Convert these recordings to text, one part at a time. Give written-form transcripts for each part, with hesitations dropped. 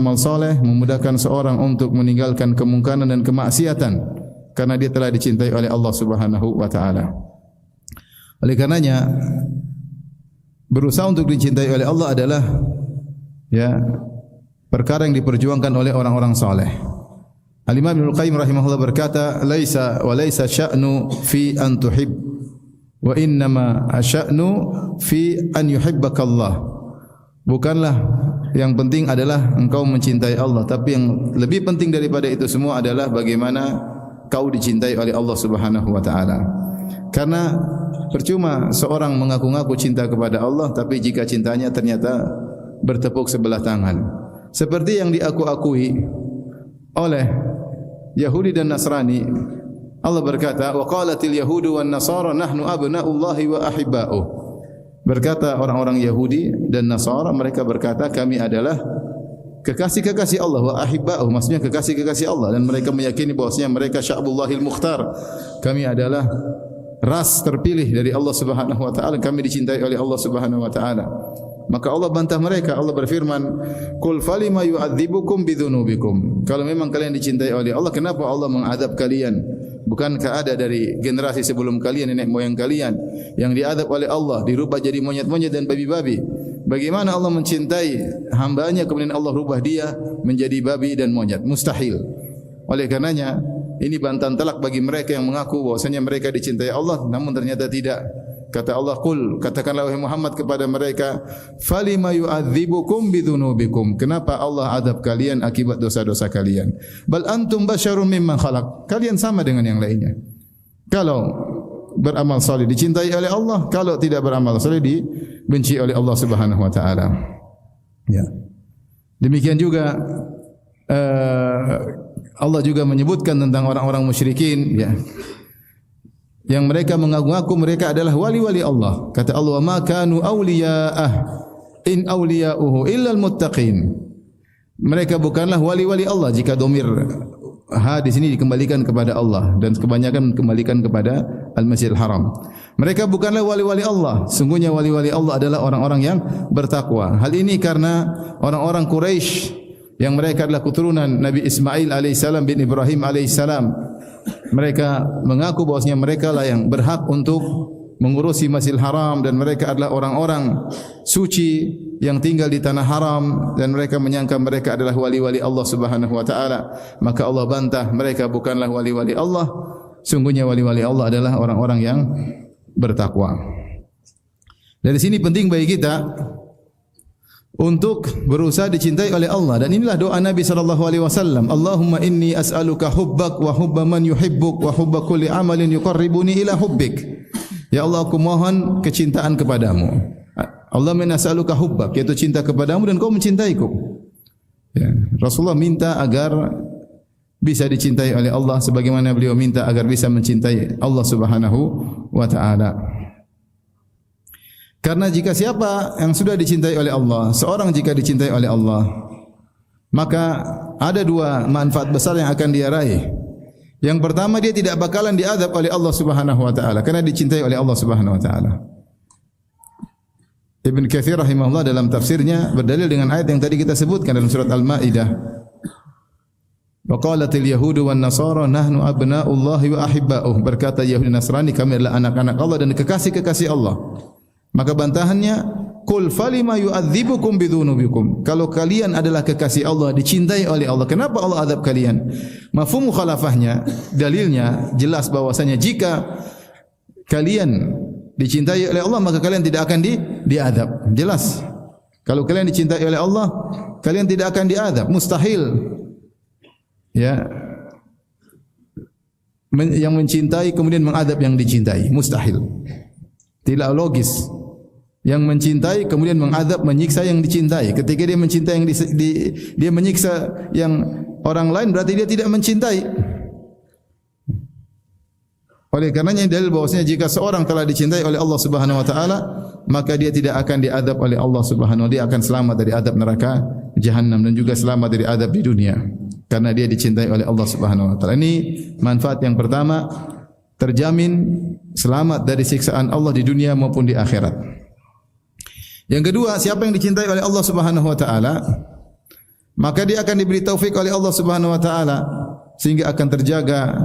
amal soleh, memudahkan seorang untuk meninggalkan kemungkaran dan kemaksiatan karena dia telah dicintai oleh Allah Subhanahu wa taala. Oleh karenanya berusaha untuk dicintai oleh Allah adalah perkara yang diperjuangkan oleh orang-orang saleh. Al-Imam Ibnu Qayyim rahimahullah berkata, "Laisa sya'nu fi an tuhib wa innama asya'nu fi an yuhibbaka Allah." Bukanlah yang penting adalah engkau mencintai Allah, tapi yang lebih penting daripada itu semua adalah bagaimana kau dicintai oleh Allah Subhanahu wa taala. Karena percuma seorang mengaku-ngaku cinta kepada Allah tapi jika cintanya ternyata bertepuk sebelah tangan. Seperti yang diaku-akui oleh Yahudi dan Nasrani. Allah berkata, "Wa qalatil yahudu wan nasara nahnu abna'ullahi wa ahibba'uh." Berkata orang-orang Yahudi dan Nasara, mereka berkata kami adalah kekasih-kekasih Allah, wa ahibba'uh, maksudnya kekasih-kekasih Allah, dan mereka meyakini bahwasanya mereka sya'bullahil mukhtar. Kami adalah ras terpilih dari Allah Subhanahu wa taala, kami dicintai oleh Allah Subhanahu wa taala. Maka Allah bantah mereka. Allah berfirman, "Qul falima yu'adzibukum bidzunubikum." Kalau memang kalian dicintai oleh Allah, kenapa Allah mengadab kalian? Bukankah ada dari generasi sebelum kalian, nenek moyang kalian yang diadab oleh Allah, dirubah jadi monyet-monyet dan babi-babi? Bagaimana Allah mencintai hambanya kemudian Allah rubah dia menjadi babi dan monyet? Mustahil. Oleh karenanya ini bantahan telak bagi mereka yang mengaku bahwasanya mereka dicintai Allah namun ternyata tidak. Kata Allah, "Qul," katakanlah wahai Muhammad kepada mereka, "Falima yu'adzibukum bidzunubikum." Kenapa Allah adab kalian akibat dosa-dosa kalian? Bal antum basyarun mimman khalaq. Kalian sama dengan yang lainnya. Kalau beramal saleh dicintai oleh Allah, kalau tidak beramal saleh dibenci oleh Allah Subhanahu wa taala. Ya. Demikian juga Allah juga menyebutkan tentang orang-orang musyrikin, ya, yang mereka mengaku-ngaku mereka adalah wali-wali Allah. Kata Allah, "Ma kanu awliya'ah in awliya'uhu illal muttaqin." Mereka bukanlah wali-wali Allah. Jika domir di sini dikembalikan kepada Allah dan kebanyakan dikembalikan kepada Al-Masjidil Haram. Mereka bukanlah wali-wali Allah. Sungguhnya wali-wali Allah adalah orang-orang yang bertakwa. Hal ini karena orang-orang Quraisy yang mereka adalah keturunan Nabi Ismail alaihissalam bin Ibrahim alaihissalam. Mereka mengaku bahwasanya mereka lah yang berhak untuk mengurusi Masjidil Haram dan mereka adalah orang-orang suci yang tinggal di tanah haram dan mereka menyangka mereka adalah wali-wali Allah Subhanahu wa taala. Maka Allah bantah, mereka bukanlah wali-wali Allah. Sungguhnya wali-wali Allah adalah orang-orang yang bertakwa. Dari sini penting bagi kita untuk berusaha dicintai oleh Allah, dan inilah doa Nabi sallallahu alaihi wasallam, "Allahumma inni as'aluka hubbak wa hubba man yuhibbuk wa hubba kulli amalin yuqarribuni ila hubbik." Ya Allah, aku mohon kecintaan kepadamu. Allahumma inni as'aluka hubbak, yaitu cinta kepadamu dan kau mencintaiku. Ya, Rasulullah minta agar bisa dicintai oleh Allah sebagaimana beliau minta agar bisa mencintai Allah Subhanahu wa taala. Karena jika siapa yang sudah dicintai oleh Allah, seorang jika dicintai oleh Allah, maka ada dua manfaat besar yang akan dia raih. Yang pertama, dia tidak bakalan diazab oleh Allah Subhanahu wa taala karena dicintai oleh Allah Subhanahu wa taala. Ibn Katsir rahimahullah dalam tafsirnya berdalil dengan ayat yang tadi kita sebutkan dalam surat Al-Maidah. Wa qalatil yahudu wan nasara nahnu abna'ullahi wa ahibba'uh. Berkata Yahudi Nasrani, kami adalah anak-anak Allah dan kekasih-kekasih Allah. Maka bantahannya, "Qul falima yu'adzibukum bidzunubikum." Kalau kalian adalah kekasih Allah, dicintai oleh Allah, kenapa Allah azab kalian? Mafhum mukhalafahnya, dalilnya jelas bahwasanya jika kalian dicintai oleh Allah, maka kalian tidak akan diazab. Jelas. Kalau kalian dicintai oleh Allah, kalian tidak akan diazab. Mustahil. Ya. Yang mencintai kemudian mengadab yang dicintai, mustahil. Tidak logis. Yang mencintai kemudian mengadab, menyiksa yang dicintai. Ketika dia mencintai yang dia menyiksa yang orang lain, berarti dia tidak mencintai. Oleh karenanya dalil bahwasanya jika seorang telah dicintai oleh Allah Subhanahu wa taala, maka dia tidak akan diadab oleh Allah Subhanahu wa taala. Dia akan selamat dari adab neraka Jahannam dan juga selamat dari adab di dunia karena dia dicintai oleh Allah Subhanahu wa taala. Ini manfaat yang pertama, terjamin selamat dari siksaan Allah di dunia maupun di akhirat. Yang kedua, siapa yang dicintai oleh Allah Subhanahu wa taala, maka dia akan diberi taufik oleh Allah Subhanahu wa taala sehingga akan terjaga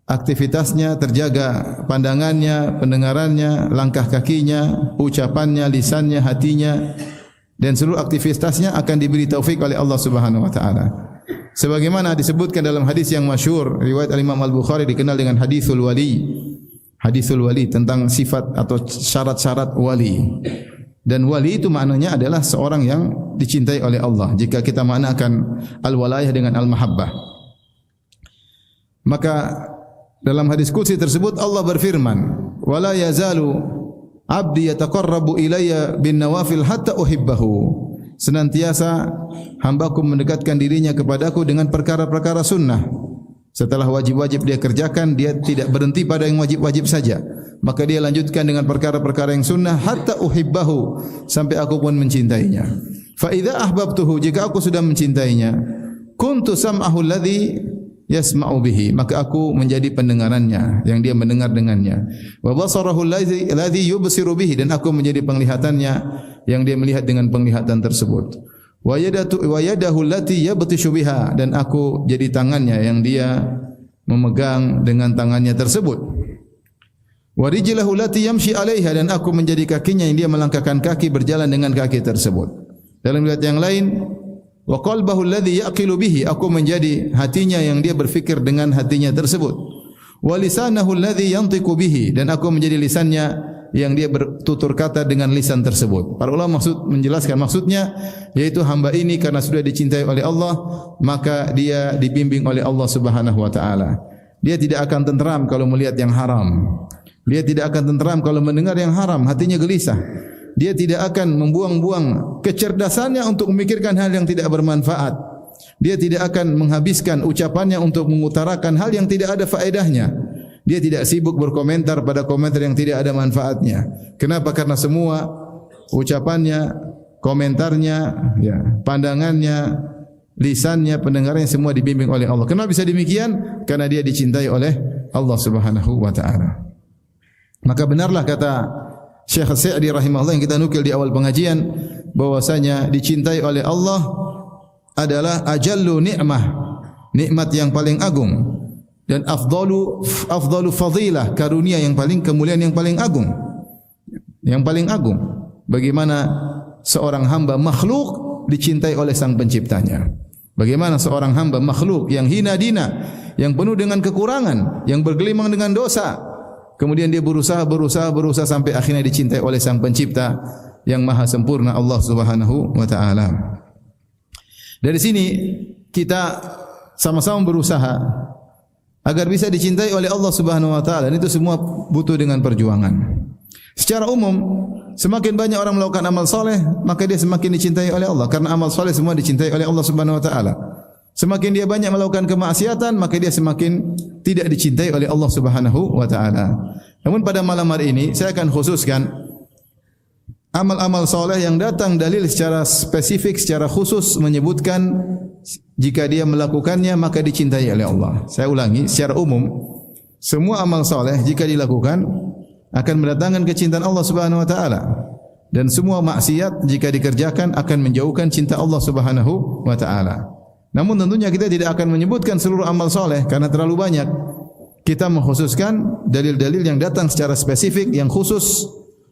aktivitasnya, terjaga pandangannya, pendengarannya, langkah kakinya, ucapannya, lisannya, hatinya dan seluruh aktivitasnya akan diberi taufik oleh Allah Subhanahu wa taala. Sebagaimana disebutkan dalam hadis yang masyhur riwayat Imam Al-Bukhari dikenal dengan hadisul wali. Hadisul wali tentang sifat atau syarat-syarat wali. Dan wali itu maknanya adalah seorang yang dicintai oleh Allah. Jika kita maknakan al-walayah dengan al-mahabbah. Maka dalam hadis qudsi tersebut Allah berfirman, "Wala yazalu 'abdi yataqarrabu ilayya bin nawafil hatta uhibbahu." Senantiasa hambaku mendekatkan dirinya kepadaku dengan perkara-perkara sunnah. Setelah wajib-wajib dia kerjakan, dia tidak berhenti pada yang wajib-wajib saja. Maka dia lanjutkan dengan perkara-perkara yang sunnah hatta uhibbahu, sampai aku pun mencintainya. Fa idza ahbabtuhu, jika aku sudah mencintainya, kuntu sam'ahu alladhi yasma'u bihi, maka aku menjadi pendengarannya yang dia mendengar dengannya. Wa basarahu alladhi yubsiru bihi, dan aku menjadi penglihatannya yang dia melihat dengan penglihatan tersebut. Wa yadahu allati yabtishu biha, dan aku jadi tangannya yang dia memegang dengan tangannya tersebut. Wa rijlahu allati yamshi 'alaiha, dan aku menjadi kakinya yang dia melangkahkan kaki berjalan dengan kaki tersebut. Dalam riwayat yang lain, wa qalbahu alladhi yaqilu bihi, aku menjadi hatinya yang dia berfikir dengan hatinya tersebut. Wa lisanahu alladhi yantiqu bihi, dan aku menjadi lisannya yang dia bertutur kata dengan lisan tersebut. Para ulama menjelaskan maksudnya yaitu hamba ini karena sudah dicintai oleh Allah, maka dia dibimbing oleh Allah Subhanahu wa taala. Dia tidak akan tenteram kalau melihat yang haram. Dia tidak akan tenteram kalau mendengar yang haram, hatinya gelisah. Dia tidak akan membuang-buang kecerdasannya untuk memikirkan hal yang tidak bermanfaat. Dia tidak akan menghabiskan ucapannya untuk mengutarakan hal yang tidak ada faedahnya. Dia tidak sibuk berkomentar pada komentar yang tidak ada manfaatnya. Kenapa? Karena semua ucapannya, komentarnya, pandangannya, lisannya, pendengarannya semua dibimbing oleh Allah. Kenapa bisa demikian? Karena dia dicintai oleh Allah Subhanahu wa taala. Maka benarlah kata Syekh Sa'di rahimahullah yang kita nukil di awal pengajian, bahwasanya dicintai oleh Allah adalah ajallu ni'mah, nikmat yang paling agung, dan afdalu fadilah, karunia yang paling, kemuliaan yang paling agung. Yang paling agung. Bagaimana seorang hamba makhluk dicintai oleh sang penciptanya. Bagaimana seorang hamba makhluk yang hina dina, yang penuh dengan kekurangan, yang bergelimang dengan dosa, kemudian dia berusaha sampai akhirnya dicintai oleh sang pencipta yang maha sempurna, Allah Subhanahu wa taala. Dari sini kita sama-sama berusaha agar bisa dicintai oleh Allah Subhanahu wa taala, dan itu semua butuh dengan perjuangan. Secara umum, semakin banyak orang melakukan amal saleh, maka dia semakin dicintai oleh Allah, karena amal saleh semua dicintai oleh Allah Subhanahu wa taala. Semakin dia banyak melakukan kemaksiatan, maka dia semakin tidak dicintai oleh Allah Subhanahu wa taala. Namun pada malam hari ini saya akan khususkan amal-amal saleh yang datang dalil secara spesifik, secara khusus menyebutkan jika dia melakukannya maka dicintai oleh Allah. Saya ulangi, secara umum semua amal saleh jika dilakukan akan mendatangkan kecintaan Allah Subhanahu wa taala, dan semua maksiat jika dikerjakan akan menjauhkan cinta Allah Subhanahu wa taala. Namun tentunya kita tidak akan menyebutkan seluruh amal saleh karena terlalu banyak. Kita mengkhususkan dalil-dalil yang datang secara spesifik yang khusus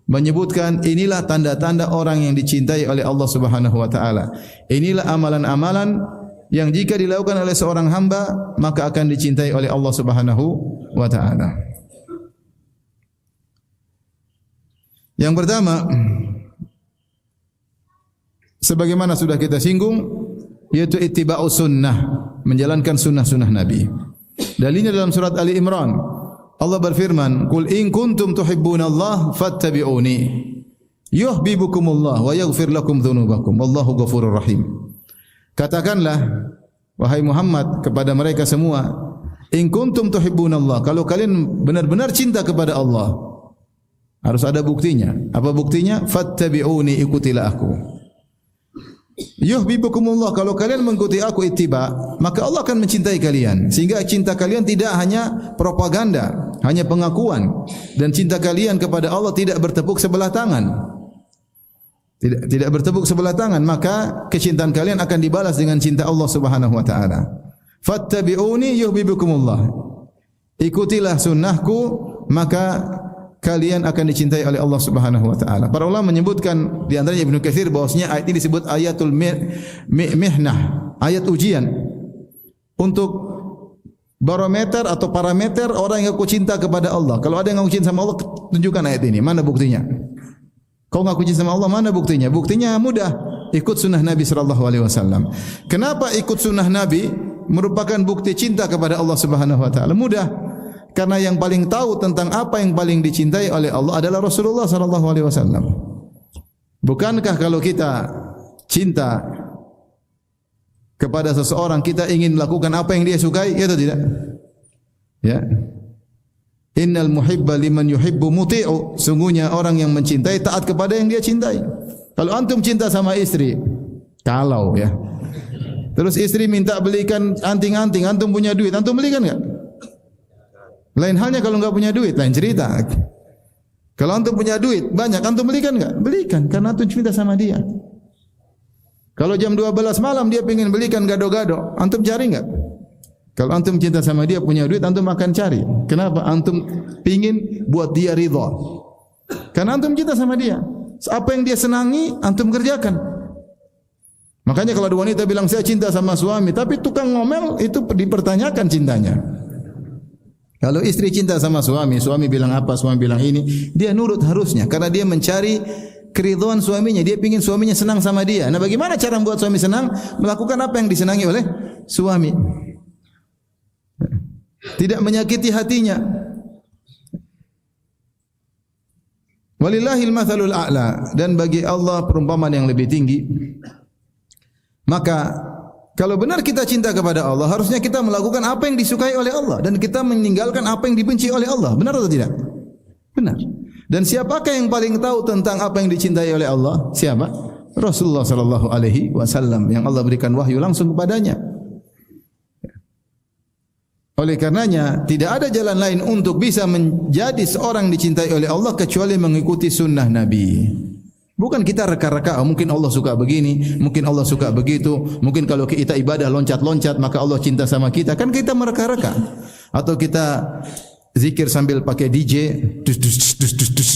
menyebutkan inilah tanda-tanda orang yang dicintai oleh Allah Subhanahu wa taala. Inilah amalan-amalan yang jika dilakukan oleh seorang hamba maka akan dicintai oleh Allah Subhanahu wa taala. Yang pertama, sebagaimana sudah kita singgung, yaitu ittiba'us sunnah, menjalankan sunnah-sunnah Nabi. Dalilnya dalam surat Ali Imran, Allah berfirman, "Qul in kuntum tuhibbunallaha fattabi'uni yuhibbukumullah wa yaghfir lakum dzunubakum wallahu ghafurur rahim." Katakanlah wahai Muhammad kepada mereka semua, in kuntum tuhibbunallah, kalau kalian benar-benar cinta kepada Allah, harus ada buktinya. Apa buktinya? Fattabi'uni, ikutilah aku. Yuhibbukumullah, kalau kalian mengikuti aku ittiba, maka Allah akan mencintai kalian. Sehingga cinta kalian tidak hanya propaganda, hanya pengakuan, dan cinta kalian kepada Allah tidak bertepuk sebelah tangan. tidak bertepuk sebelah tangan, maka kecintaan kalian akan dibalas dengan cinta Allah Subhanahu wa taala. Fattabi'uni yuhibbukumullah. Ikutilah sunnahku, maka kalian akan dicintai oleh Allah Subhanahu wa taala. Para ulama menyebutkan di antaranya Ibnu Katsir bahwasanya ayat ini disebut ayatul mihnah, ayat ujian untuk barometer atau parameter orang yang aku cinta kepada Allah. Kalau ada yang ngaku cinta sama Allah, tunjukkan ayat ini. Mana buktinya? Kau ngaku cinta sama Allah, mana buktinya? Buktinya mudah. Ikut sunnah Nabi sallallahu alaihi wasallam. Kenapa ikut sunnah Nabi merupakan bukti cinta kepada Allah Subhanahu wa taala? Mudah. Karena yang paling tahu tentang apa yang paling dicintai oleh Allah adalah Rasulullah sallallahu alaihi wasallam. Bukankah kalau kita cinta kepada seseorang, kita ingin melakukan apa yang dia sukai, ya atau tidak? Ya. Innal muhibba liman yuhibbu muti'u. Sungguhnya orang yang mencintai taat kepada yang dia cintai. Kalau antum cinta sama istri, kalau ya. Terus istri minta belikan anting-anting, antum punya duit, antum belikan enggak? Lain halnya kalau enggak punya duit, lain cerita. Kalau antum punya duit banyak, antum belikan enggak? Belikan, karena antum cinta sama dia. Kalau jam 12 malam dia ingin belikan gado-gado, antum cari enggak? Kalau antum cinta sama dia, punya duit, antum akan cari. Kenapa? Antum ingin buat dia ridha. Karena antum cinta sama dia. Apa yang dia senangi, antum kerjakan. Makanya kalau ada wanita bilang saya cinta sama suami, tapi tukang ngomel, itu dipertanyakan cintanya. Kalau istri cinta sama suami, suami bilang apa, suami bilang ini, dia nurut harusnya. Karena dia mencari keridhaan suaminya, dia ingin suaminya senang sama dia. Nah, bagaimana cara membuat suami senang? Melakukan apa yang disenangi oleh suami. Tidak menyakiti hatinya. Walillahil mathalul a'la. Dan bagi Allah perumpamaan yang lebih tinggi. Maka kalau benar kita cinta kepada Allah, harusnya kita melakukan apa yang disukai oleh Allah dan kita meninggalkan apa yang dibenci oleh Allah. Benar atau tidak? Benar. Dan siapakah yang paling tahu tentang apa yang dicintai oleh Allah? Siapa? Rasulullah sallallahu alaihi wasallam, yang Allah berikan wahyu langsung kepadanya. Oleh karenanya, tidak ada jalan lain untuk bisa menjadi seorang dicintai oleh Allah kecuali mengikuti sunnah Nabi. Bukan kita reka-reka, mungkin Allah suka begini, mungkin Allah suka begitu, mungkin kalau kita ibadah loncat-loncat maka Allah cinta sama kita. Kan kita mereka-reka. Atau kita zikir sambil pakai DJ,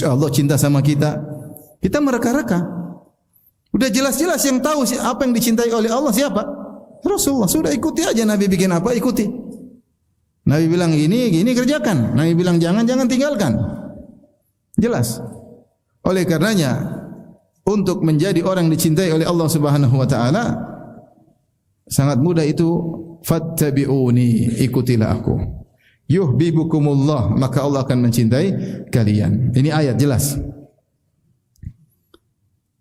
Allah cinta sama kita. Kita mereka-reka. Udah jelas-jelas yang tahu apa yang dicintai oleh Allah siapa? Rasulullah. Sudah ikuti aja, Nabi bikin apa, ikuti. Nabi bilang ini kerjakan. Nabi bilang jangan tinggalkan. Jelas. Oleh karenanya, untuk menjadi orang dicintai oleh Allah Subhanahu wa taala sangat mudah itu, fattabi'uni, ikutilah aku. Yuhibbukumullah, maka Allah akan mencintai kalian. Ini ayat jelas.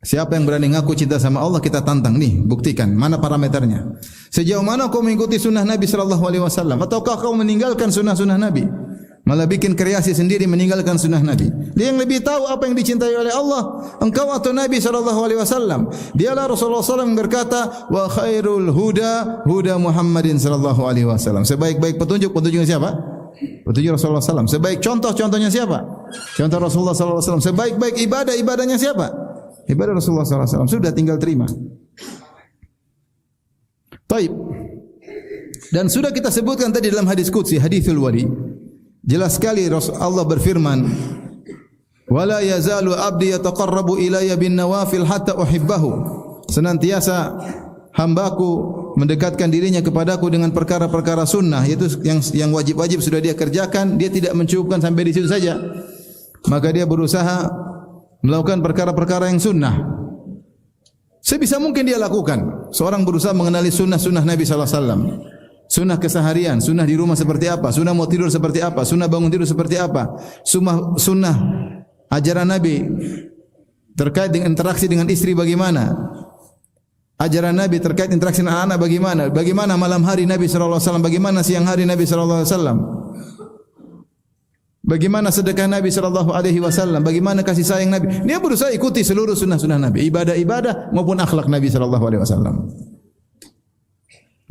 Siapa yang berani ngaku cinta sama Allah, kita tantang nih, buktikan mana parameternya. Sejauh mana kau mengikuti sunnah Nabi sallallahu alaihi wasallam, ataukah kau meninggalkan sunnah-sunnah Nabi? Malah bikin kreasi sendiri meninggalkan sunnah Nabi. Dia yang lebih tahu apa yang dicintai oleh Allah, engkau atau Nabi sallallahu alaihi wasallam. Dialah Rasulullah SAW yang berkata, wa khairul huda huda Muhammadin sallallahu alaihi wasallam. Sebaik-baik petunjuknya siapa? Petunjuk Rasulullah SAW. Sebaik contohnya siapa? Contoh Rasulullah SAW. Sebaik-baik ibadahnya siapa? Ibadah Rasulullah SAW. Sudah tinggal terima. Taib. Dan sudah kita sebutkan tadi dalam hadis qudsi, hadithul wali. Jelas sekali Allah berfirman, wala yazalu abdi yataqarrabu ilayya bin nawafil hatta uhibbahu. Senantiasa hambaku mendekatkan dirinya kepadaku dengan perkara-perkara sunnah, yaitu yang wajib-wajib sudah dia kerjakan, dia tidak mencukupkan sampai di situ saja. Maka dia berusaha melakukan perkara-perkara yang sunnah. Sebisa mungkin dia lakukan. Seorang berusaha mengenali sunnah-sunnah Nabi sallallahu alaihi wasallam. Sunnah keseharian, sunnah di rumah seperti apa, sunnah mau tidur seperti apa, sunnah bangun tidur seperti apa, sunnah ajaran Nabi terkait dengan interaksi dengan istri bagaimana, ajaran Nabi terkait interaksi dengan anak-anak bagaimana malam hari Nabi sallallahu alaihi wasallam, bagaimana siang hari Nabi sallallahu alaihi wasallam, bagaimana sedekah Nabi sallallahu alaihi wasallam, bagaimana kasih sayang Nabi. Dia berusaha ikuti seluruh sunnah-sunnah Nabi, ibadah-ibadah maupun akhlak Nabi sallallahu alaihi wasallam.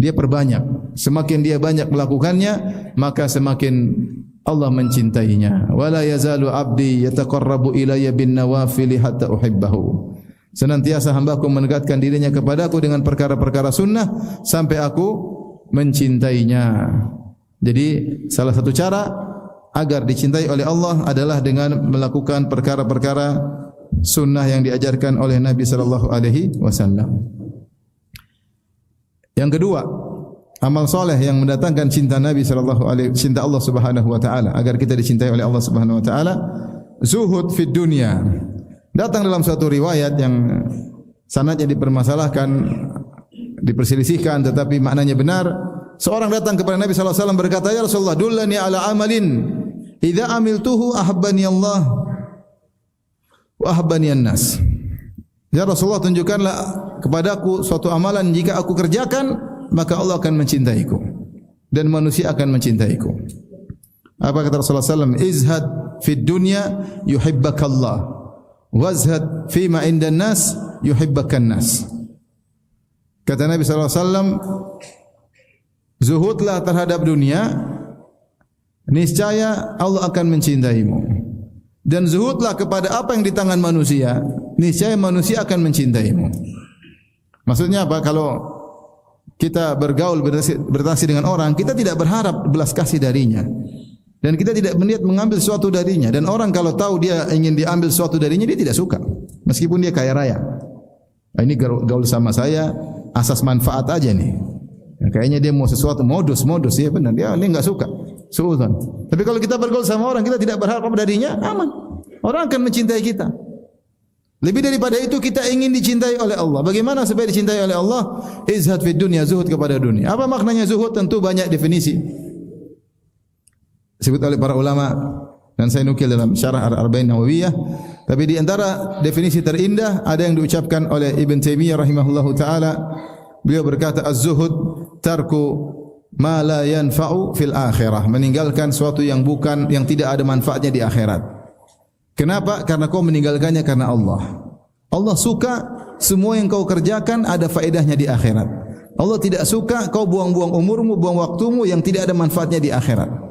Dia perbanyak. Semakin dia banyak melakukannya, maka semakin Allah mencintainya. Wala yazalu abdi yataqarrabu ilayya bin nawafil hatta uhibbahu. Senantiasa hamba-Ku mendekatkan dirinya kepadaku dengan perkara-perkara sunnah sampai aku mencintainya. Jadi salah satu cara agar dicintai oleh Allah adalah dengan melakukan perkara-perkara sunnah yang diajarkan oleh Nabi sallallahu alaihi wasallam. Yang kedua, amal soleh yang mendatangkan cinta Nabi sallallahu alaihi cinta Allah Subhanahu wa taala agar kita dicintai oleh Allah Subhanahu wa taala, zuhud fid dunya. Datang dalam suatu riwayat yang sanadnya dipermasalahkan, diperselisihkan tetapi maknanya benar. Seorang datang kepada Nabi sallallahu alaihi wasallam berkata, "Ya Rasulullah, dullani ala amalin idza amiltuhu ahabbani Allah wa ahabbani an-nas." Ya Rasulullah, tunjukkanlah kepadaku suatu amalan jika aku kerjakan maka Allah akan mencintaiku dan manusia akan mencintaiku. Apa kata Rasulullah sallallahu alaihi wasallam? Izhad fid dunya yuhibbakallah. Wazhad fima indan nas yuhibbakan nas. Kata Nabi sallallahu alaihi wasallam, zuhudlah terhadap dunia, niscaya Allah akan mencintaimu. Dan zuhudlah kepada apa yang di tangan manusia, niscaya manusia akan mencintaimu. Maksudnya apa? Kalau kita bergaul berinteraksi dengan orang, kita tidak berharap belas kasih darinya. Dan kita tidak berniat mengambil sesuatu darinya. Dan orang kalau tahu dia ingin diambil sesuatu darinya, dia tidak suka. Meskipun dia kaya raya. Nah, ini gaul sama saya, asas manfaat aja nih. Ya, kayaknya dia mau sesuatu, modus, ya benar. Dia ini enggak suka. Suudzon. Tapi kalau kita bergaul sama orang, kita tidak berharap apa darinya, aman. Orang akan mencintai kita. Lebih daripada itu, kita ingin dicintai oleh Allah. Bagaimana supaya dicintai oleh Allah? Izhad fid dunya, zuhud kepada dunia. Apa maknanya zuhud? Tentu banyak definisi disebut oleh para ulama dan saya nukil dalam syarah Al-Arba'in Nawawiyah. Tapi di antara definisi terindah ada yang diucapkan oleh Ibn Taimiyah rahimahullahu taala. Beliau berkata, az-zuhud tarku ma la yanfa'u fil akhirah, meninggalkan sesuatu yang tidak ada manfaatnya di akhirat. Kenapa? Karena kau meninggalkannya karena Allah. Allah suka semua yang kau kerjakan ada faedahnya di akhirat. Allah tidak suka kau buang-buang umurmu, buang waktumu yang tidak ada manfaatnya di akhirat.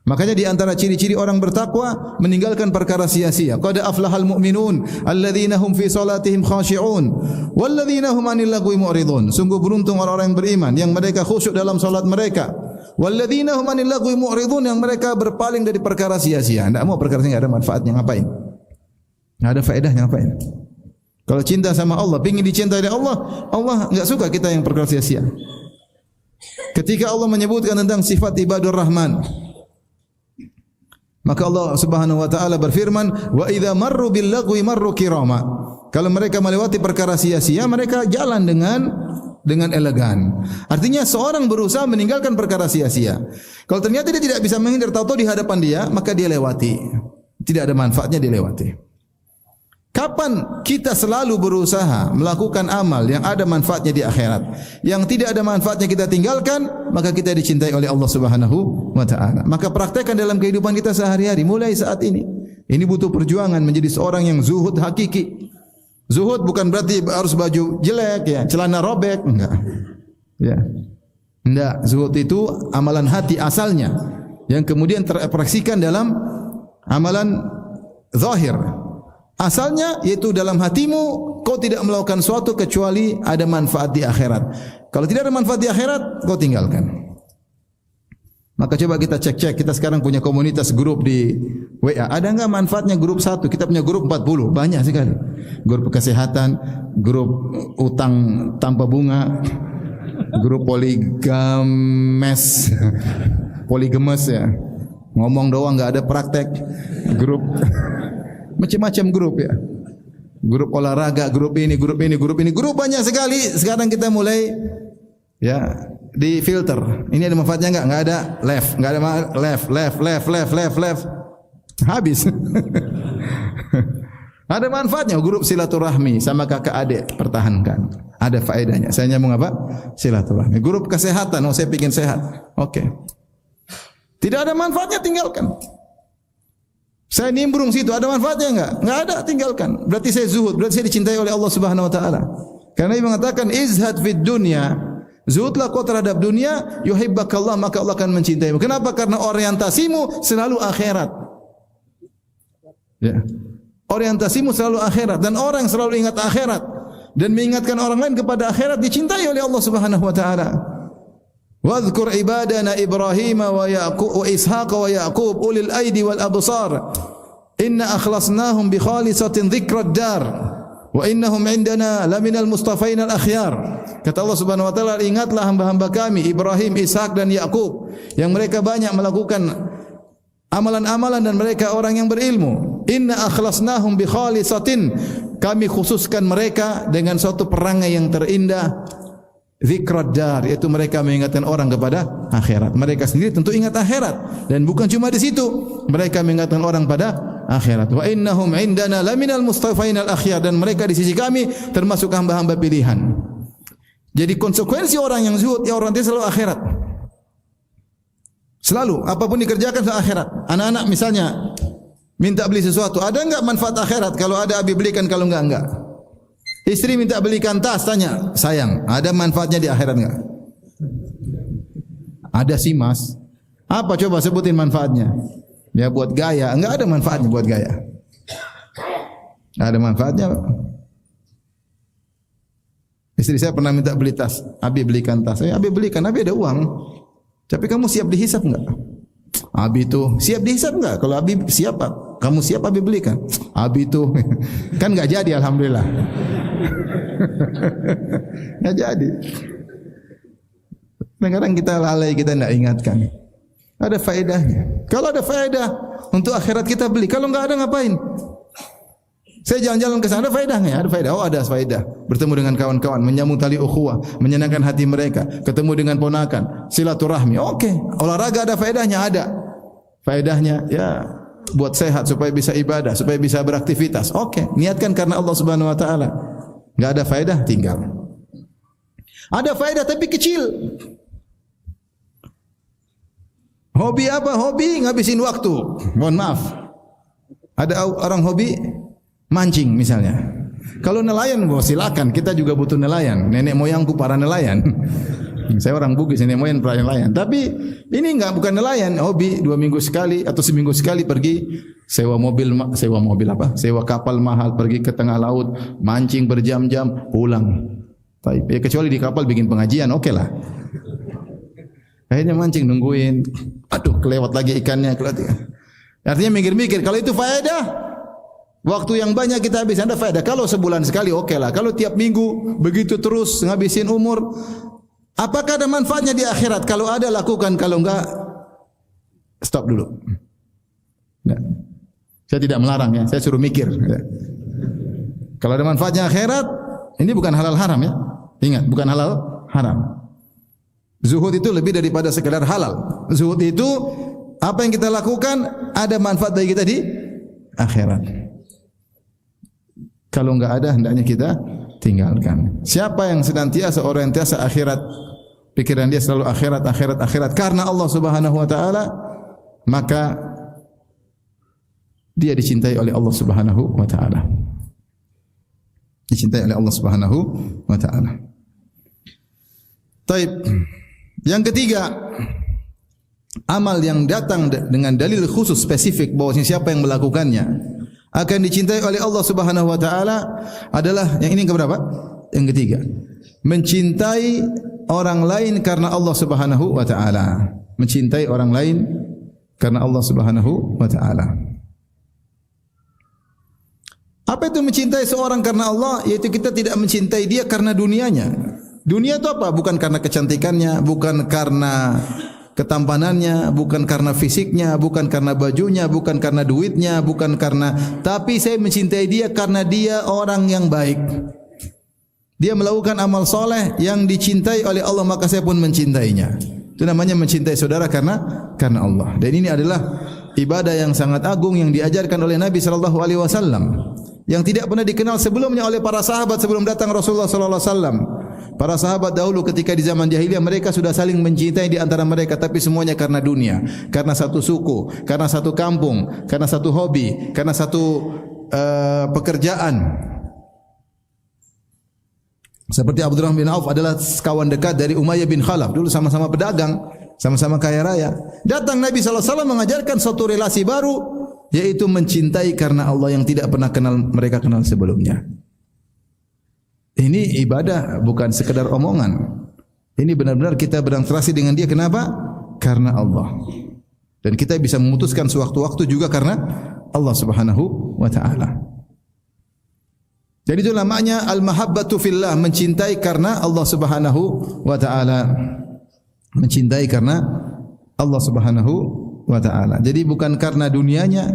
Makanya di antara ciri-ciri orang bertakwa meninggalkan perkara sia-sia. Qad aflahal mu'minun alladzina hum fi salatihim khashi'un walladzina hum 'anil lagwi mu'ridun. Sungguh beruntung orang-orang yang beriman yang mereka khusyuk dalam salat mereka. Walladzina hum 'anil lagwi mu'ridun, yang mereka berpaling dari perkara sia-sia. Enggak mau perkara yang enggak ada manfaatnya, ngapain? Enggak ada faedahnya, ngapain? Kalau cinta sama Allah, ingin dicintai oleh Allah, Allah enggak suka kita yang perkara sia-sia. Ketika Allah menyebutkan tentang sifat ibadur Rahman, maka Allah Subhanahu wa taala berfirman, "Wa idza marru bil lagwi marru kirama." Kalau mereka melewati perkara sia-sia, mereka jalan dengan elegan. Artinya seorang berusaha meninggalkan perkara sia-sia. Kalau ternyata dia tidak bisa menghindar, tahu-tahu di hadapan dia, maka dia lewati. Tidak ada manfaatnya dilewati. Kapan kita selalu berusaha melakukan amal yang ada manfaatnya di akhirat, yang tidak ada manfaatnya kita tinggalkan, maka kita dicintai oleh Allah Subhanahu wa taala. Maka praktekkan dalam kehidupan kita sehari-hari mulai saat ini. Ini butuh perjuangan menjadi seorang yang zuhud hakiki. Zuhud bukan berarti harus baju jelek ya, celana robek, enggak. Ya. Enggak, zuhud itu amalan hati asalnya yang kemudian terekspresikan dalam amalan zahir. Asalnya yaitu dalam hatimu kau tidak melakukan sesuatu kecuali ada manfaat di akhirat. Kalau tidak ada manfaat di akhirat, kau tinggalkan. Maka coba kita cek-cek, kita sekarang punya komunitas grup di WA. Ada enggak manfaatnya grup 1? Kita punya grup 40, banyak sekali. Grup kesehatan, grup utang tanpa bunga, grup poligames ya. Ngomong doang enggak ada praktek. Grup macam-macam grup ya. Grup olahraga, grup ini. Grup banyak sekali. Sekarang kita mulai ya di filter. Ini ada manfaatnya enggak? Enggak ada. Enggak ada left. Habis. Ada manfaatnya grup silaturahmi sama kakak adik, pertahankan. Ada faedahnya. Saya nyambung apa? Silaturahmi. Grup kesehatan, saya bikin sehat. Oke. Tidak ada manfaatnya, tinggalkan. Saya nimbrung situ, ada manfaatnya enggak? Enggak ada, tinggalkan. Berarti saya zuhud, berarti saya dicintai oleh Allah Subhanahu wa taala. Karena Nabi mengatakan izhad fid dunya, zuhudlah kau terhadap dunia, yuhibbakallah, maka Allah akan mencintaimu. Kenapa? Karena orientasimu selalu akhirat. Ya. orientasimu selalu akhirat, dan orang yang selalu ingat akhirat dan mengingatkan orang lain kepada akhirat dicintai oleh Allah Subhanahu wa taala. Wadhkur ibadana Ibrahim wa Yaqub wa Ishaq wa Yaqub ulil aidi wal absar inna akhlasnahum bi khalisatin dzikrad dar wa innahum indana laminal mustafain al akhyar. Kata Allah Subhanahu wa taala, ingatlah hamba-hamba kami Ibrahim, Ishak dan Yaqub yang mereka banyak melakukan amalan-amalan dan mereka orang yang berilmu. Inna akhlasnahum bi khalisatin, kami khususkan mereka dengan suatu perangai yang terindah, zikrad dar, yaitu mereka mengingatkan orang kepada akhirat. Mereka sendiri tentu ingat akhirat, dan bukan cuma di situ, mereka mengingatkan orang pada akhirat. Wa innahum indana laminal mustafain al akhyar, dan mereka di sisi kami termasuk hamba-hamba pilihan. Jadi konsekuensi orang yang zuhud, ya orang itu selalu akhirat. Selalu, apapun dikerjakan selalu akhirat. Anak-anak misalnya minta beli sesuatu, ada enggak manfaat akhirat? Kalau ada abi belikan, kalau enggak. Istri minta belikan tas, tanya, sayang, ada manfaatnya di akhirat enggak? Ada sih mas. Apa coba sebutin manfaatnya? Ya buat gaya, enggak ada manfaatnya buat gaya. Enggak ada manfaatnya. Istri saya pernah minta beli tas, abi belikan tas. Abi belikan, abi ada uang. Tapi kamu siap dihisap enggak? Abi itu siap dihisap enggak? Kalau abi siap, kamu siap abi belikan. Abi itu kan enggak jadi, alhamdulillah. Enggak jadi. Kadang-kadang kita lalai, kita enggak ingatkan. Ada faedahnya. Kalau ada faedah untuk akhirat kita beli. Kalau enggak ada ngapain? Saya jalan-jalan ke sana, ada faedahnya, ada faedah. Oh, ada faedah. Bertemu dengan kawan-kawan, menyambung tali ukhuwah, menyenangkan hati mereka, ketemu dengan ponakan, silaturahmi. Oke, olahraga ada faedahnya, ada. Faedahnya ya buat sehat supaya bisa ibadah, supaya bisa beraktivitas. Oke, niatkan karena Allah Subhanahu wa taala. Enggak ada faedah, tinggal. Ada faedah tapi kecil. Hobi apa? Hobi ngabisin waktu. Mohon maaf. Ada orang hobi mancing misalnya. Kalau nelayan, silakan, kita juga butuh nelayan. Nenek moyangku para nelayan. Saya orang Bugis, nenek moyang para nelayan. Tapi ini bukan nelayan, hobi 2 minggu sekali atau seminggu sekali pergi sewa mobil apa? Sewa kapal mahal, pergi ke tengah laut, mancing berjam-jam, pulang. Ya, kecuali di kapal bikin pengajian, oke lah. Akhirnya mancing nungguin, aduh kelewat lagi ikannya, artinya mikir-mikir. Kalau itu faedah, waktu yang banyak kita habis, ada faedah. Kalau sebulan sekali oke lah. Kalau tiap minggu begitu terus ngabisin umur, apakah ada manfaatnya di akhirat? Kalau ada lakukan, kalau enggak stop dulu. Nah, saya tidak melarang ya, saya suruh mikir. Kalau ada manfaatnya akhirat, ini bukan halal haram ya. Ingat, bukan halal haram. Zuhud itu lebih daripada sekedar halal. Zuhud itu apa yang kita lakukan ada manfaat bagi kita di akhirat. Kalau enggak ada, hendaknya kita tinggalkan. Siapa yang senantiasa orientasi akhirat, pikiran dia selalu akhirat, akhirat, akhirat karena Allah Subhanahu wa taala, maka dia dicintai oleh Allah Subhanahu wa taala. Dicintai oleh Allah Subhanahu wa taala. Taib. Yang ketiga, amal yang datang dengan dalil khusus spesifik bahwa siapa yang melakukannya akan dicintai oleh Allah Subhanahu wa taala adalah yang ini keberapa? Yang ketiga. Mencintai orang lain karena Allah Subhanahu wa taala. Mencintai orang lain karena Allah Subhanahu wa taala. Apa itu mencintai seorang karena Allah? Yaitu kita tidak mencintai dia karena dunianya. Dunia itu apa? Bukan karena kecantikannya, bukan karena ketampanannya, bukan karena fisiknya, bukan karena bajunya, bukan karena duitnya, bukan karena, tapi saya mencintai dia karena dia orang yang baik. Dia melakukan amal soleh yang dicintai oleh Allah, maka saya pun mencintainya. Itu namanya mencintai saudara karena Allah. Dan ini adalah ibadah yang sangat agung yang diajarkan oleh Nabi sallallahu alaihi wasallam, yang tidak pernah dikenal sebelumnya oleh para sahabat sebelum datang Rasulullah sallallahu alaihi wasallam. Para sahabat dahulu ketika di zaman jahiliyah mereka sudah saling mencintai di antara mereka, tapi semuanya karena dunia, karena satu suku, karena satu kampung, karena satu hobi, karena satu pekerjaan. Seperti Abdurrahman bin Auf adalah kawan dekat dari Umayyah bin Khalaf, dulu sama-sama pedagang, sama-sama kaya raya. Datang Nabi sallallahu alaihi wasallam mengajarkan suatu relasi baru, yaitu mencintai karena Allah yang tidak pernah mereka kenal sebelumnya. Ini ibadah, bukan sekedar omongan. Ini benar-benar kita berinteraksi dengan dia. Kenapa? Karena Allah. Dan kita bisa memutuskan sewaktu-waktu juga karena Allah Subhanahu wa taala. Jadi itu namanya al-mahabbatu fillah, mencintai karena Allah Subhanahu wa taala. Mencintai karena Allah Subhanahu wa taala. Jadi bukan karena dunianya,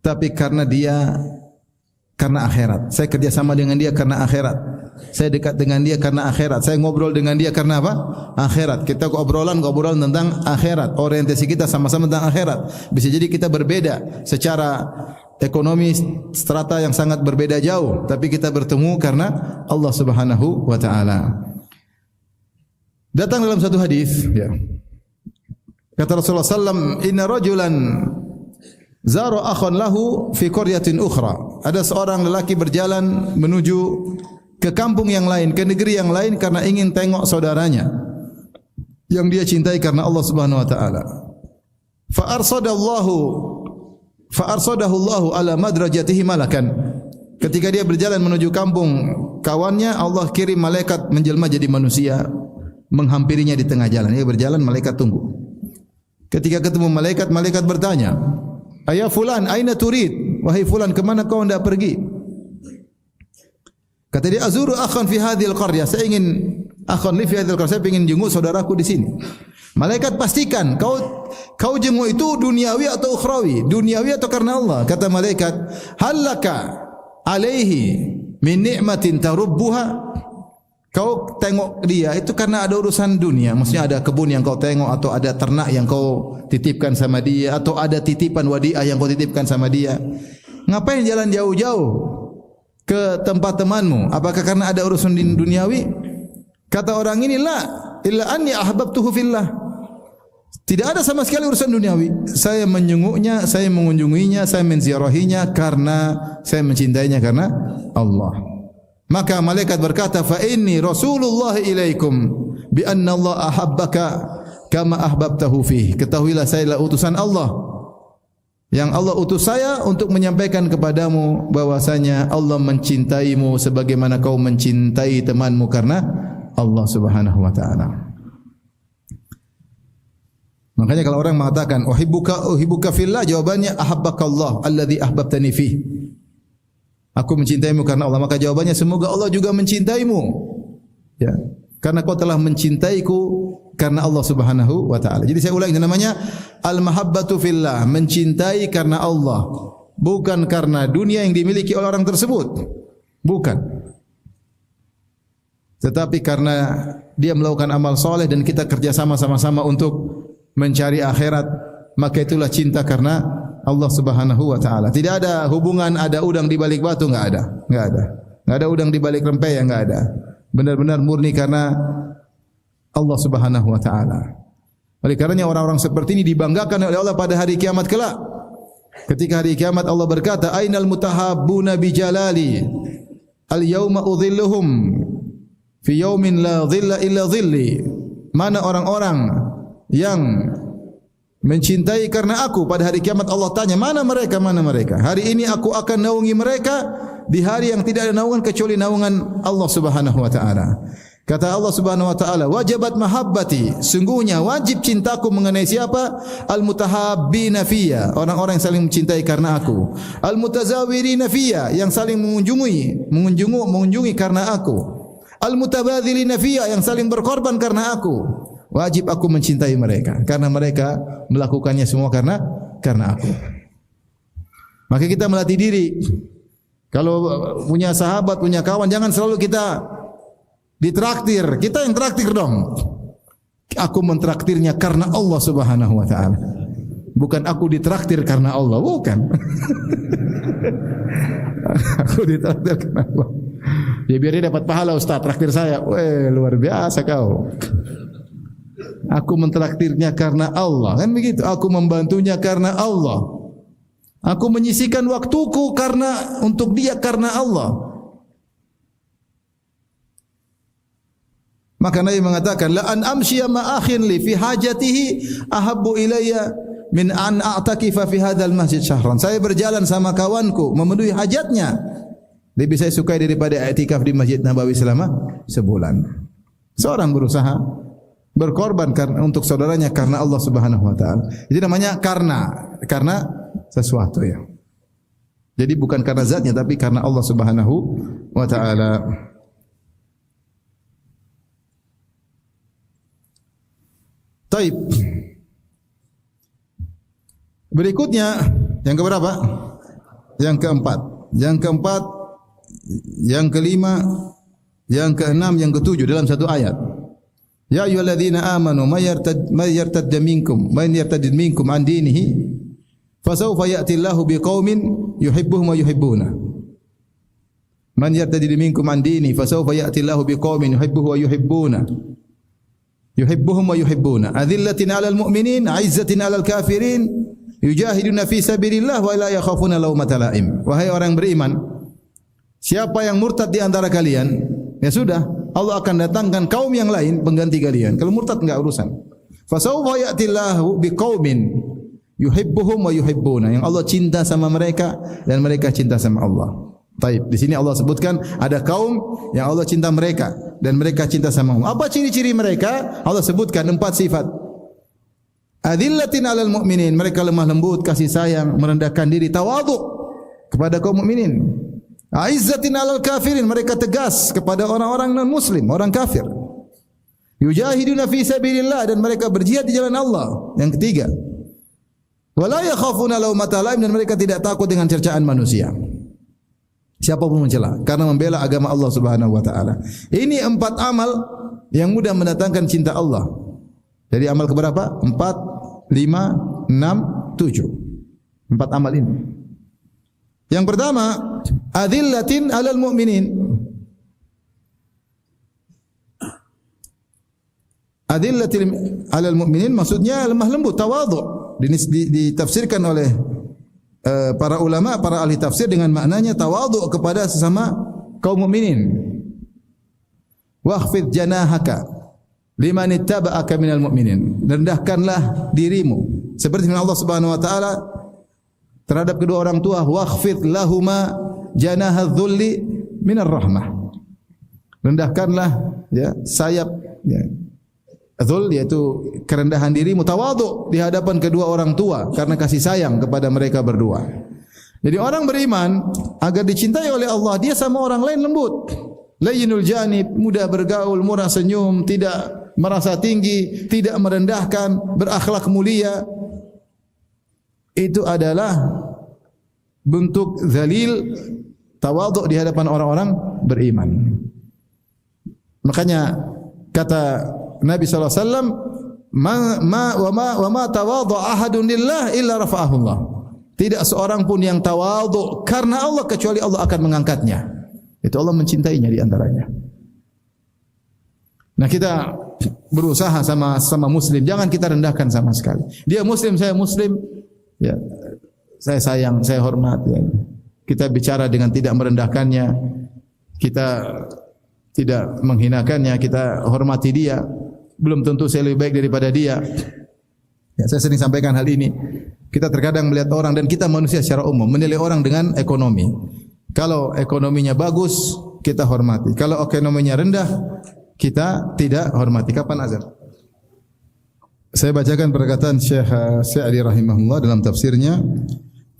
tapi karena dia, karena akhirat. Saya kerja sama dengan dia karena akhirat. Saya dekat dengan dia karena akhirat. Saya ngobrol dengan dia karena apa? Akhirat. Kita obrolan tentang akhirat. Orientasi kita sama-sama tentang akhirat. Bisa jadi kita berbeda secara ekonomi, strata yang sangat berbeda jauh, tapi kita bertemu karena Allah Subhanahu wa taala. Datang dalam satu hadis, ya. Kata Rasulullah sallallahu, "Inna rajulan zara akhan lahu fi qaryatin ukhra." Ada seorang lelaki berjalan menuju ke kampung yang lain, ke negeri yang lain karena ingin tengok saudaranya yang dia cintai karena Allah Subhanahu wa taala. Fa arsadahu Allahu ala madrajatihi malakan. Ketika dia berjalan menuju kampung kawannya, Allah kirim malaikat menjelma jadi manusia, menghampirinya di tengah jalan. Dia berjalan, malaikat tunggu. Ketika ketemu malaikat, malaikat bertanya, "Ayah fulan, aina turid?" Wahai fulan, kemana kau hendak pergi? Kata dia, "Azuru akhan fi hadhil qaryah." Saya ingin akhan li fi hadhil qaryah, saya ingin jenguk saudaraku di sini. Malaikat pastikan kau jenguk itu duniawi atau ukhrawi? Duniawi atau karena Allah? Kata malaikat, "Halaka alaihi min ni'matin tarubbuha." Kau tengok dia itu karena ada urusan dunia, maksudnya ada kebun yang kau tengok, atau ada ternak yang kau titipkan sama dia, atau ada titipan wadiah yang kau titipkan sama dia. Ngapain jalan jauh-jauh ke tempat temanmu? Apakah karena ada urusan duniawi? Kata orang ini, "La, illa anni ahbabtuhu fillah." Tidak ada sama sekali urusan duniawi. Saya menjenguknya, saya mengunjunginya, saya menziarahinya karena saya mencintainya karena Allah. Maka malaikat berkata, "Fa inni Rasulullah ilaikum bi anna Allah ahabbaka kama ahbabtahu fihi." Ketahuilah saya adalah utusan Allah, yang Allah utus saya untuk menyampaikan kepadamu bahwasanya Allah mencintaimu sebagaimana kau mencintai temanmu karena Allah Subhanahu wa taala. Makanya kalau orang mengatakan uhibbuka fillah, jawabannya ahabbakallah alladzi ahbabtani fihi. Aku mencintaimu karena Allah, maka jawabannya semoga Allah juga mencintaimu. Ya, karena kau telah mencintaiku karena Allah Subhanahu wa taala. Jadi saya ulangi, namanya al-mahabbatu fillah, mencintai karena Allah, bukan karena dunia yang dimiliki oleh orang tersebut. Bukan. Tetapi karena dia melakukan amal soleh dan kita kerja sama-sama untuk mencari akhirat, maka itulah cinta karena Allah Subhanahu wa taala. Tidak ada hubungan ada udang di balik batu, enggak ada. Enggak ada udang di balik rempeyek, enggak ada. Benar-benar murni karena Allah Subhanahu wa taala. Oleh karenanya orang-orang seperti ini dibanggakan oleh Allah pada hari kiamat kelak. Ketika hari kiamat Allah berkata, "Ainal mutahabbuna bi jalali? Al-yauma udhilluhum fi yaumin la dhilla illa dhilli." Mana orang-orang yang mencintai karena aku? Pada hari kiamat Allah tanya, mana mereka? Mana mereka? Hari ini aku akan naungi mereka di hari yang tidak ada naungan kecuali naungan Allah Subhanahu wa taala. Kata Allah Subhanahu wa taala, "Wajabat mahabbati." Sungguhnya wajib cintaku mengenai siapa? Al-mutahabbina fiyya, orang-orang yang saling mencintai karena aku. Al-mutazawirina fiyya, yang saling mengunjungi karena aku. Al-mutabadzilina fiyya, yang saling berkorban karena aku. Wajib aku mencintai mereka karena mereka melakukannya semua karena aku. Maka kita melatih diri. Kalau punya sahabat, punya kawan, jangan selalu kita ditraktir. Kita yang traktir dong. Aku mentraktirnya karena Allah Subhanahu wa taala. Bukan aku ditraktir karena Allah, bukan. Aku ditraktir karena Allah. Ya biar dia dapat pahala, Ustaz, traktir saya. Weh, luar biasa kau. Aku mentraktirnya karena Allah, kan begitu. Aku membantunya karena Allah. Aku menyisihkan waktuku karena untuk dia karena Allah. Maka Nabi mengatakan, "La an amshiya ma akhin li fi hajatihi ahabbu ilayya min an a'takifa fi hadzal masjid syahran. Saya berjalan sama kawanku memenuhi hajatnya. Lebih saya sukai daripada i'tikaf di Masjid Nabawi selama sebulan. Seorang berusaha berkorban karena untuk saudaranya karena Allah Subhanahu wa taala. Itu namanya karena sesuatu ya. Jadi bukan karena zatnya tapi karena Allah Subhanahu wa taala. Taib. Berikutnya yang keberapa? Yang keempat. Yang keempat, yang kelima, yang keenam, yang ketujuh dalam satu ayat. Ya ayyuhalladzina amanu may yartad minkum an dinihi fasawfa ya'ti Allahu biqaumin yuhibbuhum wa yuhibbuna. Man yartad minkum an dinihi fasawfa ya'ti Allahu biqaumin yuhibbuhum wa yuhibbuna. Yuhibbuhum wa yuhibbuna. Adillatin 'alal mu'minin, 'izzatin 'alal kafirin, yujahiduna fi sabilillah wa la yakhafuna lawmata laim. Wahai orang beriman, siapa yang murtad di antara kalian, ya sudah, Allah akan datangkan kaum yang lain pengganti kalian. Kalau murtad enggak urusan. Fasawfa ya'tillahu biqaumin yuhibbuhum wa yuhibbuna. Yang Allah cinta sama mereka dan mereka cinta sama Allah. Baik, di sini Allah sebutkan ada kaum yang Allah cinta mereka dan mereka cinta sama Allah. Apa ciri-ciri mereka? Allah sebutkan 4 sifat. Adillatin 'alal mu'minin, mereka lemah lembut, kasih sayang, merendahkan diri, tawadhu kepada kaum mukminin. Aizzatin 'alal kafirin, mereka tegas kepada orang-orang non muslim, orang kafir. Yujahiduna fi sabilillah, dan mereka berjihad di jalan Allah. Yang ketiga, wala yakhafuna laumata laim, dan mereka tidak takut dengan cercaan manusia. Siapa pun mencela karena membela agama Allah Subhanahu wa taala. Ini 4 amal yang mudah mendatangkan cinta Allah. Jadi amal keberapa? 4, 5, 6, 7. 4 amal ini. Yang pertama, adillatin 'alal mu'minin. Adillatin 'alal mu'minin maksudnya lemah lembut, tawadhu. Ditafsirkan oleh para ulama, para ahli tafsir dengan maknanya tawadhu kepada sesama kaum mukminin. Wakhfid janahaka liman ittaba'aka minal mu'minin. Rendahkanlah dirimu seperti firman Allah Subhanahu wa taala terhadap kedua orang tua, wakhfid lahuma janahadh-dhulli minar rahmah. Rendahkanlah ya sayap ya. Dzul yaitu kerendahan dirimu, tawadhu di hadapan kedua orang tua karena kasih sayang kepada mereka berdua. Jadi orang beriman agar dicintai oleh Allah, dia sama orang lain lembut. Layyinul janib, mudah bergaul, murah senyum, tidak merasa tinggi, tidak merendahkan, berakhlak mulia. Itu adalah bentuk zalil, tawadhu di hadapan orang-orang beriman. Makanya kata Nabi SAW, wa ma tawadha ahadun lillah illa rafa'ahu Allah. Tidak seorang pun yang tawadhu karena Allah kecuali Allah akan mengangkatnya. Itu Allah mencintainya di antaranya. Nah, kita berusaha sama muslim, jangan kita rendahkan sama sekali. Dia muslim, saya muslim, ya, saya sayang, saya hormat ya. Kita bicara dengan tidak merendahkannya, kita tidak menghinakannya, kita hormati dia. Belum tentu saya lebih baik daripada dia. Ya, saya sering sampaikan hal ini. Kita terkadang melihat orang, dan kita manusia secara umum menilai orang dengan ekonomi. Kalau ekonominya bagus, kita hormati. Kalau ekonominya rendah, kita tidak hormati. Kapan azan? Saya bacakan perkataan Syekh Sa'di rahimahullah dalam tafsirnya.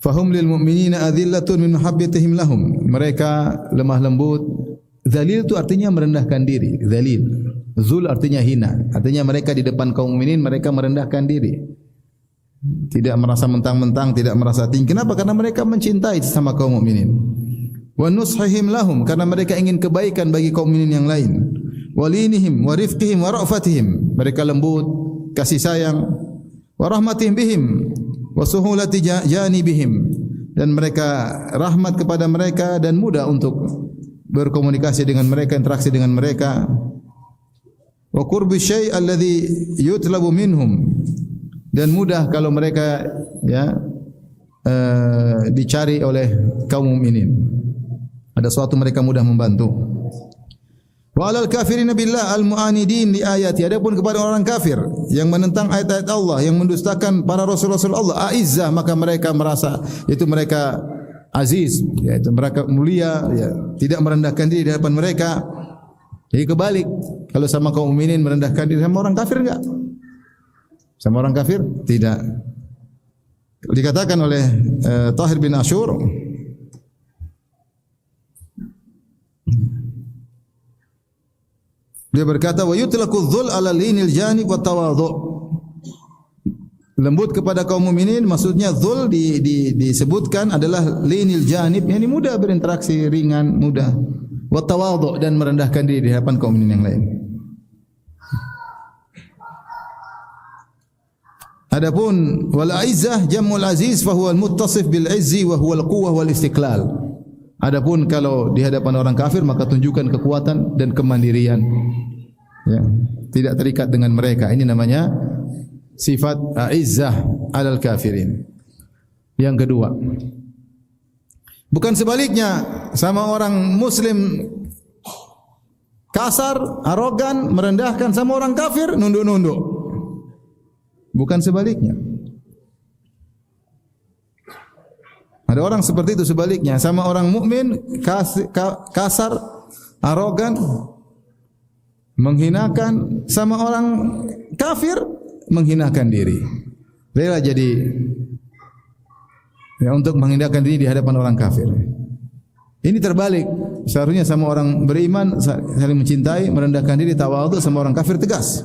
Fahum lil mu'minina adillatun min muhabbatihim lahum. Mereka lemah lembut. Zalil itu artinya merendahkan diri. Zalil. Zul artinya hina. Artinya mereka di depan kaum mukminin mereka merendahkan diri. Tidak merasa mentang-mentang, tidak merasa tinggi. Kenapa? Karena mereka mencintai sesama kaum mukminin. Wa nushihim lahum, karena mereka ingin kebaikan bagi kaum mukminin yang lain. Walinihim wa rifqihim wa ra'fatihim. Mereka lembut, kasih sayang. Wa rahmatihim bihim wa suhulati janibihim. Dan mereka rahmat kepada mereka dan mudah untuk berkomunikasi dengan mereka, interaksi dengan mereka. Wa qurbi syai' alladhi yutlabu minhum, dan mudah kalau mereka ya dicari oleh kaum mukminin. Ada suatu mereka mudah membantu. Wa alal kafirin billah al mu'anidin li ayati. Adapun kepada orang kafir yang menentang ayat-ayat Allah, yang mendustakan para rasul-rasul Allah, aizzah, maka mereka merasa itu mereka aziz, yaitu mereka mulia, ya, tidak merendahkan diri di hadapan mereka. Jadi kebalik, kalau sama kaum mukminin merendahkan diri, sama orang kafir enggak? Sama orang kafir tidak. Dikatakan oleh Tahir bin Ashur, dia berkata, wa yutlaqu dzul ala linil janib wa tawadhu. Lembut kepada kaum mukminin, maksudnya dzul disebutkan adalah linil janib, yakni mudah berinteraksi, ringan, mudah. Wa tawadhu, dan merendahkan diri di hadapan kaum mukminin yang lain. Adapun wal izzah jamul aziz fa huwa al muttasif bil izzi wa huwa al quwwah wal istiqlal. Adapun kalau di hadapan orang kafir maka tunjukkan kekuatan dan kemandirian. Ya, tidak terikat dengan mereka. Ini namanya sifat izzah alal kafirin. Yang kedua, bukan sebaliknya, sama orang muslim kasar, arogan, merendahkan, sama orang kafir nunduk-nunduk. Bukan sebaliknya. Ada orang seperti itu sebaliknya, sama orang mukmin kasar, arogan, menghinakan, sama orang kafir menghinakan diri. Rela jadi ya untuk menghinakan diri di hadapan orang kafir. Ini terbalik. Seharusnya sama orang beriman saling mencintai, merendahkan diri, tawadhu, sama orang kafir tegas.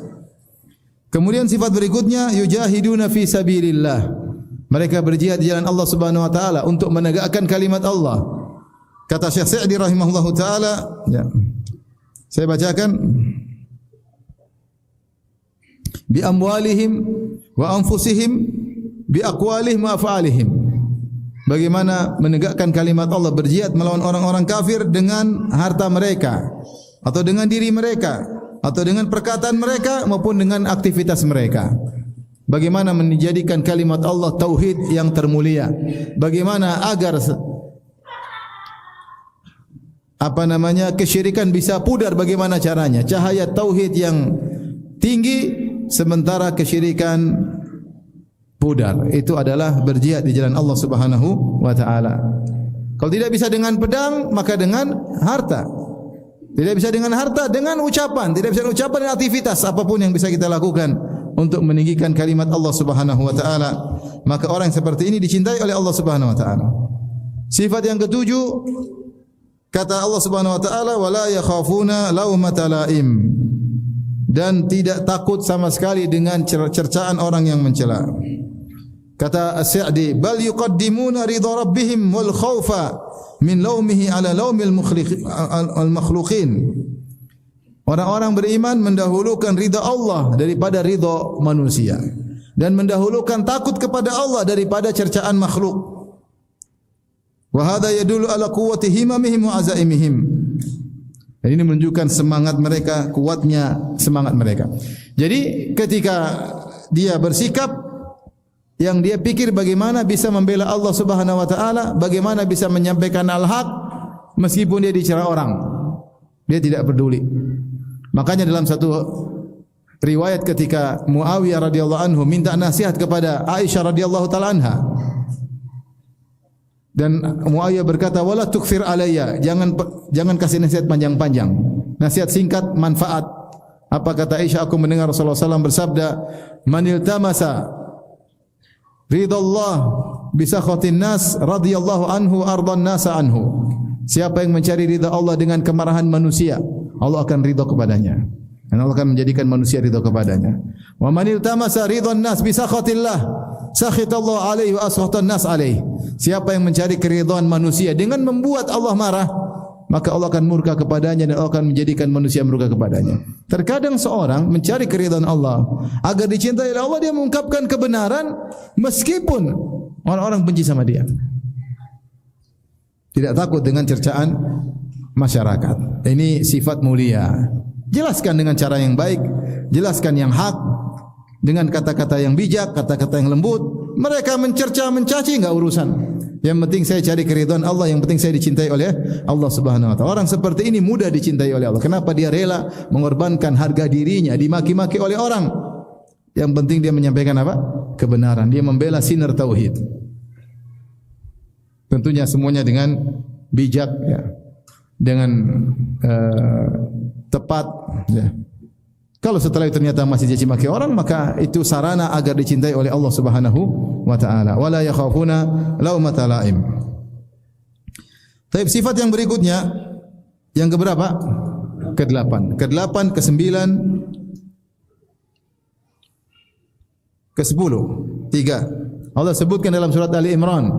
Kemudian sifat berikutnya, yujahiduna fi sabilillah. Mereka berjihad di jalan Allah Subhanahu wa taala untuk menegakkan kalimat Allah. Kata Syekh Sa'di rahimahullahu taala, ya. Saya bacakan, bi amwalihim wa anfusihim bi aqwalihim wa af'alihim. Bagaimana menegakkan kalimat Allah, berjihad melawan orang-orang kafir dengan harta mereka atau dengan diri mereka, atau dengan perkataan mereka maupun dengan aktivitas mereka. Bagaimana menjadikan kalimat Allah tauhid yang termulia? Bagaimana agar kesyirikan bisa pudar? Bagaimana caranya? Cahaya tauhid yang tinggi sementara kesyirikan pudar. Itu adalah berjihad di jalan Allah Subhanahu wa taala. Kalau tidak bisa dengan pedang, maka dengan harta. Tidak bisa dengan harta, dengan ucapan. Tidak bisa dengan ucapan, dengan aktivitas apapun yang bisa kita lakukan untuk meninggikan kalimat Allah Subhanahu wa taala. Maka orang yang seperti ini dicintai oleh Allah Subhanahu wa taala. Sifat yang ketujuh, kata Allah Subhanahu wa taala, wala yakhafuna laumata laim. Dan tidak takut sama sekali dengan cercaan orang yang mencela. Kata As-Sa'di, bal yuqaddimuna ridha rabbihim wal khaufa min laumihi ala laumil makhluqin. Orang-orang beriman mendahulukan ridha Allah daripada ridha manusia, dan mendahulukan takut kepada Allah daripada cercaan makhluk. Wa hadha yadullu ala quwwati himamihim wa azaimihim. Dan ini menunjukkan semangat mereka, kuatnya semangat mereka. Jadi ketika dia bersikap yang dia pikir bagaimana bisa membela Allah Subhanahu wa taala, bagaimana bisa menyampaikan al-haq meskipun dia dicela orang, dia tidak peduli. Makanya dalam satu riwayat ketika Muawiyah radhiyallahu anhu minta nasihat kepada Aisyah radhiyallahu taala anha, dan Muawiyah berkata, wala tukfir alayya, jangan kasih nasihat panjang-panjang, nasihat singkat manfaat. Apa kata Aisyah? Aku mendengar Rasulullah SAW bersabda, manil tamasa ridallah bisakhatin nas radhiyallahu anhu ardan nasa anhu. Siapa yang mencari ridha Allah dengan kemarahan manusia, Allah akan ridha kepadanya, dan Allah akan menjadikan manusia ridha kepadanya. Wa manil tamasa ridhan nas bisakhatillah sakhitallahu alaihi wa askhatan nas alaihi. Siapa yang mencari keridhaan manusia dengan membuat Allah marah, maka Allah akan murka kepadanya dan Allah akan menjadikan manusia murka kepadanya. Terkadang seorang mencari keridhaan Allah agar dicintai oleh Allah, dia mengungkapkan kebenaran meskipun orang-orang benci sama dia. Tidak takut dengan cercaan masyarakat. Ini sifat mulia. Jelaskan dengan cara yang baik, jelaskan yang hak dengan kata-kata yang bijak, kata-kata yang lembut. Mereka mencerca, mencaci, enggak urusan. Yang penting saya cari keridhaan Allah, yang penting saya dicintai oleh Allah Subhanahu wa taala. Orang seperti ini mudah dicintai oleh Allah. Kenapa? Dia rela mengorbankan harga dirinya, dimaki-maki oleh orang. Yang penting dia menyampaikan apa? Kebenaran. Dia membela sinar tauhid. Tentunya semuanya dengan bijak, ya. Dengan tepat, ya. Kalau setelah itu ternyata masih caci maki orang, maka itu sarana agar dicintai oleh Allah Subhanahu wa taala. Wala yakhafuna laumata laim. Tapi sifat yang berikutnya yang keberapa? Ke-8, ke-9, ke-10. 3. Allah sebutkan dalam surat Ali Imran.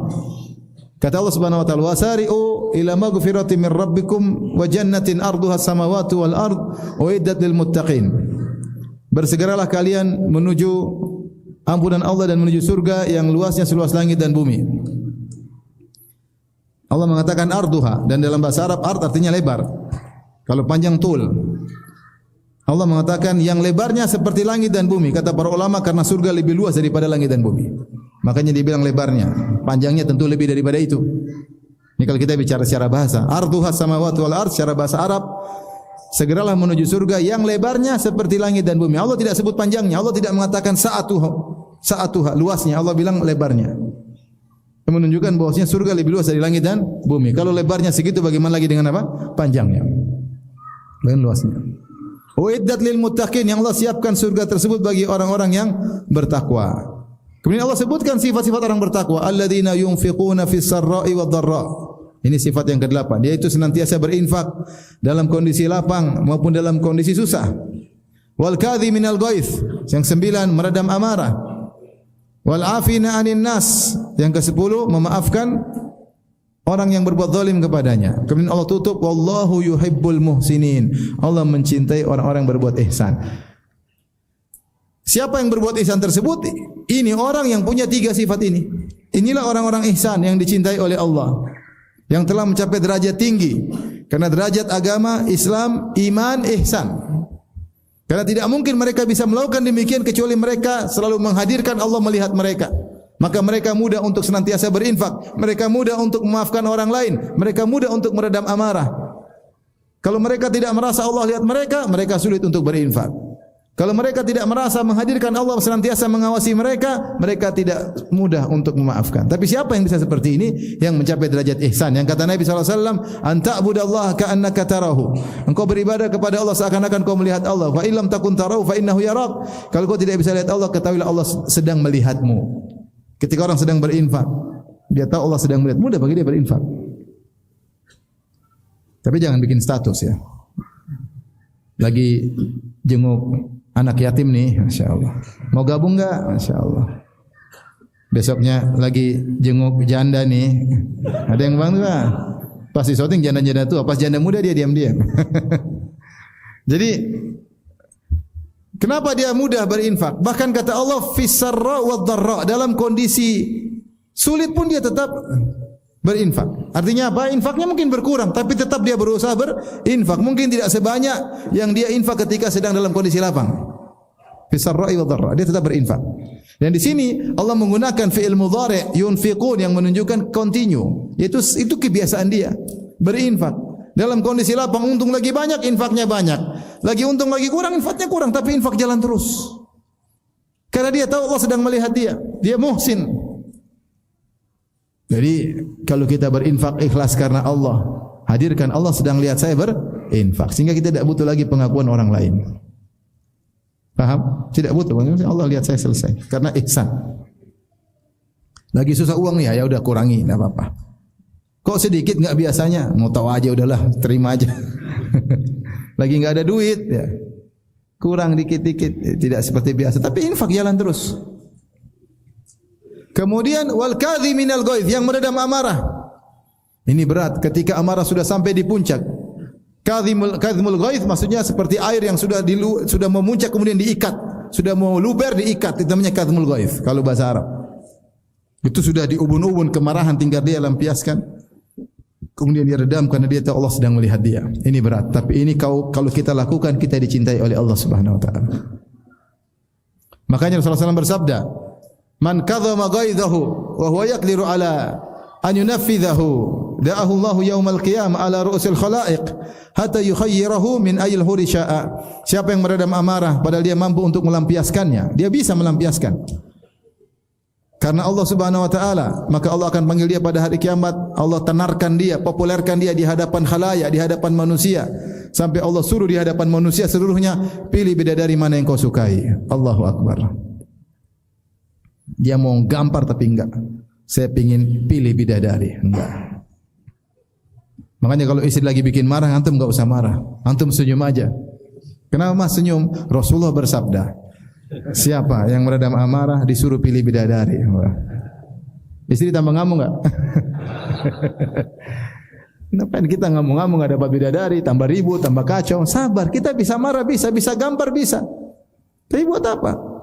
Kata Allah Subhanahu wa taala, "Wasari'u ila maghfiratin min rabbikum wa jannatin arduha as-samawati wal ard uiddat lil muttaqin." Bersegeralah kalian menuju ampunan Allah dan menuju surga yang luasnya seluas langit dan bumi. Allah mengatakan arduha, dan dalam bahasa Arab ard artinya lebar. Kalau panjang tul. Allah mengatakan yang lebarnya seperti langit dan bumi. Kata para ulama karena surga lebih luas daripada langit dan bumi. Makanya dibilang lebarnya. Panjangnya tentu lebih daripada itu. Ini kalau kita bicara secara bahasa, arduha samawati wal ard secara bahasa Arab, segeralah menuju surga yang lebarnya seperti langit dan bumi. Allah tidak sebut panjangnya. Allah tidak mengatakan sa'atuha luasnya. Allah bilang lebarnya. Yang menunjukkan bahwasanya surga lebih luas dari langit dan bumi. Kalau lebarnya segitu, bagaimana lagi dengan apa? Panjangnya. Dan luasnya. Uiddat lil muttaqin, yang Allah siapkan surga tersebut bagi orang-orang yang bertakwa. Kemudian Allah sebutkan sifat-sifat orang bertakwa, alladzina yunfiquna fis sarra'i wad dharra. Ini sifat yang ke-8, yaitu senantiasa berinfak dalam kondisi lapang maupun dalam kondisi susah. Wal kadhiminal ghaith, yang 9 meredam amarah. Wal afina 'anil nas, yang ke-10 memaafkan orang yang berbuat zalim kepadanya. Kemudian Allah tutup, wallahu yuhibbul muhsinin. Allah mencintai orang-orang yang berbuat ihsan. Siapa yang berbuat ihsan tersebut? Ini orang yang punya 3 sifat ini. Inilah orang-orang ihsan yang dicintai oleh Allah, yang telah mencapai derajat tinggi. Karena derajat agama, Islam, iman, ihsan. Karena tidak mungkin mereka bisa melakukan demikian kecuali mereka selalu menghadirkan Allah melihat mereka. Maka mereka mudah untuk senantiasa berinfak. Mereka mudah untuk memaafkan orang lain. Mereka mudah untuk meredam amarah. Kalau mereka tidak merasa Allah lihat mereka, mereka sulit untuk berinfak. Kalau mereka tidak merasa menghadirkan Allah senantiasa mengawasi mereka, mereka tidak mudah untuk memaafkan. Tapi siapa yang bisa seperti ini? Yang mencapai derajat ihsan. Yang kata Nabi SAW, "Anta'budallaha ka'annaka tarahu." Engkau beribadah kepada Allah seakan-akan kau melihat Allah. Fa illam takun tarahu fa innahu yarak. Kalau kau tidak bisa lihat Allah, ketahuilah Allah sedang melihatmu. Ketika orang sedang berinfak, dia tahu Allah sedang melihat, mudah bagi dia berinfak. Tapi jangan bikin status, ya. Lagi jenguk anak yatim nih, Masya Allah. Mau gabung enggak? Masya Allah. Besoknya lagi jenguk janda nih. Ada yang bang enggak? Pasti syuting janda-janda tua. Pas janda muda dia diam-diam. Jadi kenapa dia mudah berinfak? Bahkan kata Allah, fis-sarra wad-dharra, dalam kondisi sulit pun dia tetap berinfak. Artinya apa? Infaknya mungkin berkurang, tapi tetap dia berusaha berinfak. Mungkin tidak sebanyak yang dia infak ketika sedang dalam kondisi lapang. Fis-sarra wad-dharra, dia tetap berinfak. Dan di sini Allah menggunakan fi'il mudhari' yunfiqun yang menunjukkan continue. Itu kebiasaan dia berinfak. Dalam kondisi lapang, untung lagi banyak, infaknya banyak. Lagi untung lagi kurang, infaknya kurang, tapi infak jalan terus. Karena dia tahu Allah sedang melihat dia. Dia muhsin. Jadi kalau kita berinfak ikhlas karena Allah, hadirkan Allah sedang lihat saya berinfak, sehingga kita tidak butuh lagi pengakuan orang lain. Paham? Tidak butuh. Allah lihat saya selesai. Karena ihsan. Lagi susah uang nih, ya udah kurangi, tidak apa-apa. Kok sedikit enggak biasanya? Mau tahu aja udahlah, terima aja. Lagi enggak ada duit, ya. Kurang dikit-dikit, tidak seperti biasa, tapi infak jalan terus. Kemudian wal kadhiminal ghaidh, yang meredam amarah. Ini berat ketika amarah sudah sampai di puncak. Kadhimul ghaidh maksudnya seperti air yang sudah memuncak kemudian diikat, sudah mau luber diikat, itu namanya kadhimul ghaidh kalau bahasa Arab. Itu sudah diubun-ubun kemarahan tinggal dia lampiaskan. Kemudian dia redam karena dia tahu Allah sedang melihat dia. Ini berat, tapi ini kalau kita lakukan, kita dicintai oleh Allah Subhanahu wa taala. Makanya Rasulullah SAW bersabda, "Man kadhama ghaidhahu wa huwa yaqdiru ala an yunaffidhahu da'ahu Allahu yaumal qiyamah ala ru'usil khalaiq hatta yukhayyirahu min ayil huri sya'a. Siapa yang meredam amarah padahal dia mampu untuk melampiaskannya, dia bisa melampiaskan. Karena Allah Subhanahu wa taala, maka Allah akan panggil dia pada hari kiamat. Allah tenarkan dia, populerkan dia di hadapan khalayak, di hadapan manusia. Sampai Allah suruh di hadapan manusia seluruhnya, pilih bidadari mana yang kau sukai. Allahu akbar. Dia mau gampar tapi enggak. Saya pingin pilih bidadari. Enggak. Makanya kalau istri lagi bikin marah, antum enggak usah marah. Antum senyum aja. Kenapa mas senyum? Rasulullah bersabda, siapa yang meredam amarah disuruh pilih bidadari. Istri tambah ngamuk enggak? Kenapa kita ngamuk-ngamuk enggak dapat bidadari, tambah ribut, tambah kacau. Sabar, kita bisa marah bisa, bisa gampar bisa. Tapi buat apa?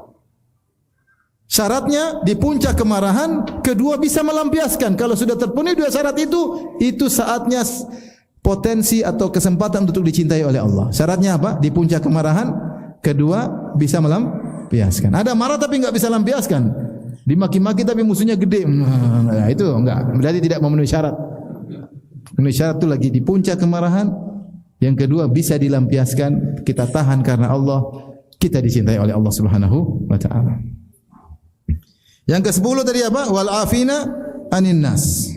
Syaratnya di puncak kemarahan, kedua bisa melampiaskan. Kalau sudah terpenuhi dua syarat itu saatnya potensi atau kesempatan untuk dicintai oleh Allah. Syaratnya apa? Di puncak kemarahan, kedua bisa melampiaskan. Ada marah tapi enggak bisa lampiaskan. Dimaki-maki tapi musuhnya gede. Nah, itu enggak, berarti tidak memenuhi syarat. Memenuhi syarat itu lagi di puncak kemarahan. Yang kedua bisa dilampiaskan, kita tahan karena Allah, kita dicintai oleh Allah Subhanahu wa taala. Yang ke-10 tadi apa? Wal afina anin nas.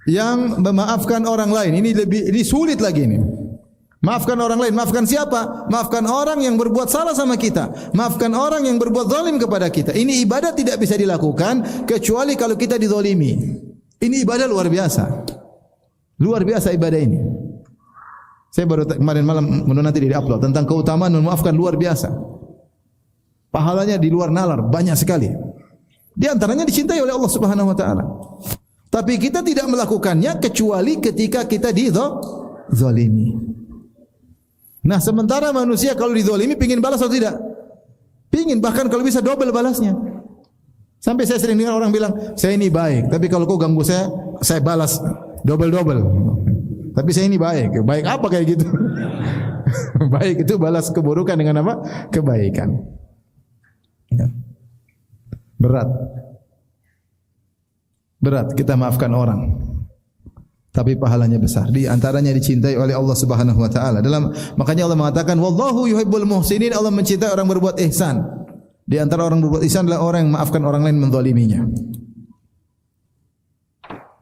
Yang memaafkan orang lain. Ini sulit lagi ini. Maafkan orang lain. Maafkan siapa? Maafkan orang yang berbuat salah sama kita. Maafkan orang yang berbuat zalim kepada kita. Ini ibadah tidak bisa dilakukan kecuali kalau kita dizalimi. Ini ibadah luar biasa. Luar biasa ibadah ini. Saya baru kemarin malam nanti di-upload tentang keutamaan memaafkan luar biasa. Pahalanya di luar nalar banyak sekali. Di antaranya dicintai oleh Allah Subhanahu wa taala. Tapi kita tidak melakukannya kecuali ketika kita dizalimi. Nah, sementara manusia kalau dizalimi pingin balas atau tidak? Pingin, bahkan kalau bisa double balasnya. Sampai saya sering dengar orang bilang, "Saya ini baik, tapi kalau kau ganggu saya balas double-double." Tapi saya ini baik. Baik apa kayak gitu? Baik itu balas keburukan dengan apa? Kebaikan. Ya. Berat kita maafkan orang, tapi pahalanya besar. Di antaranya dicintai oleh Allah Subhanahu wa taala. Makanya Allah mengatakan wallahu yuhibbul muhsinin, Allah mencintai orang berbuat ihsan. Di antara orang berbuat ihsan adalah orang yang maafkan orang lain menzaliminya.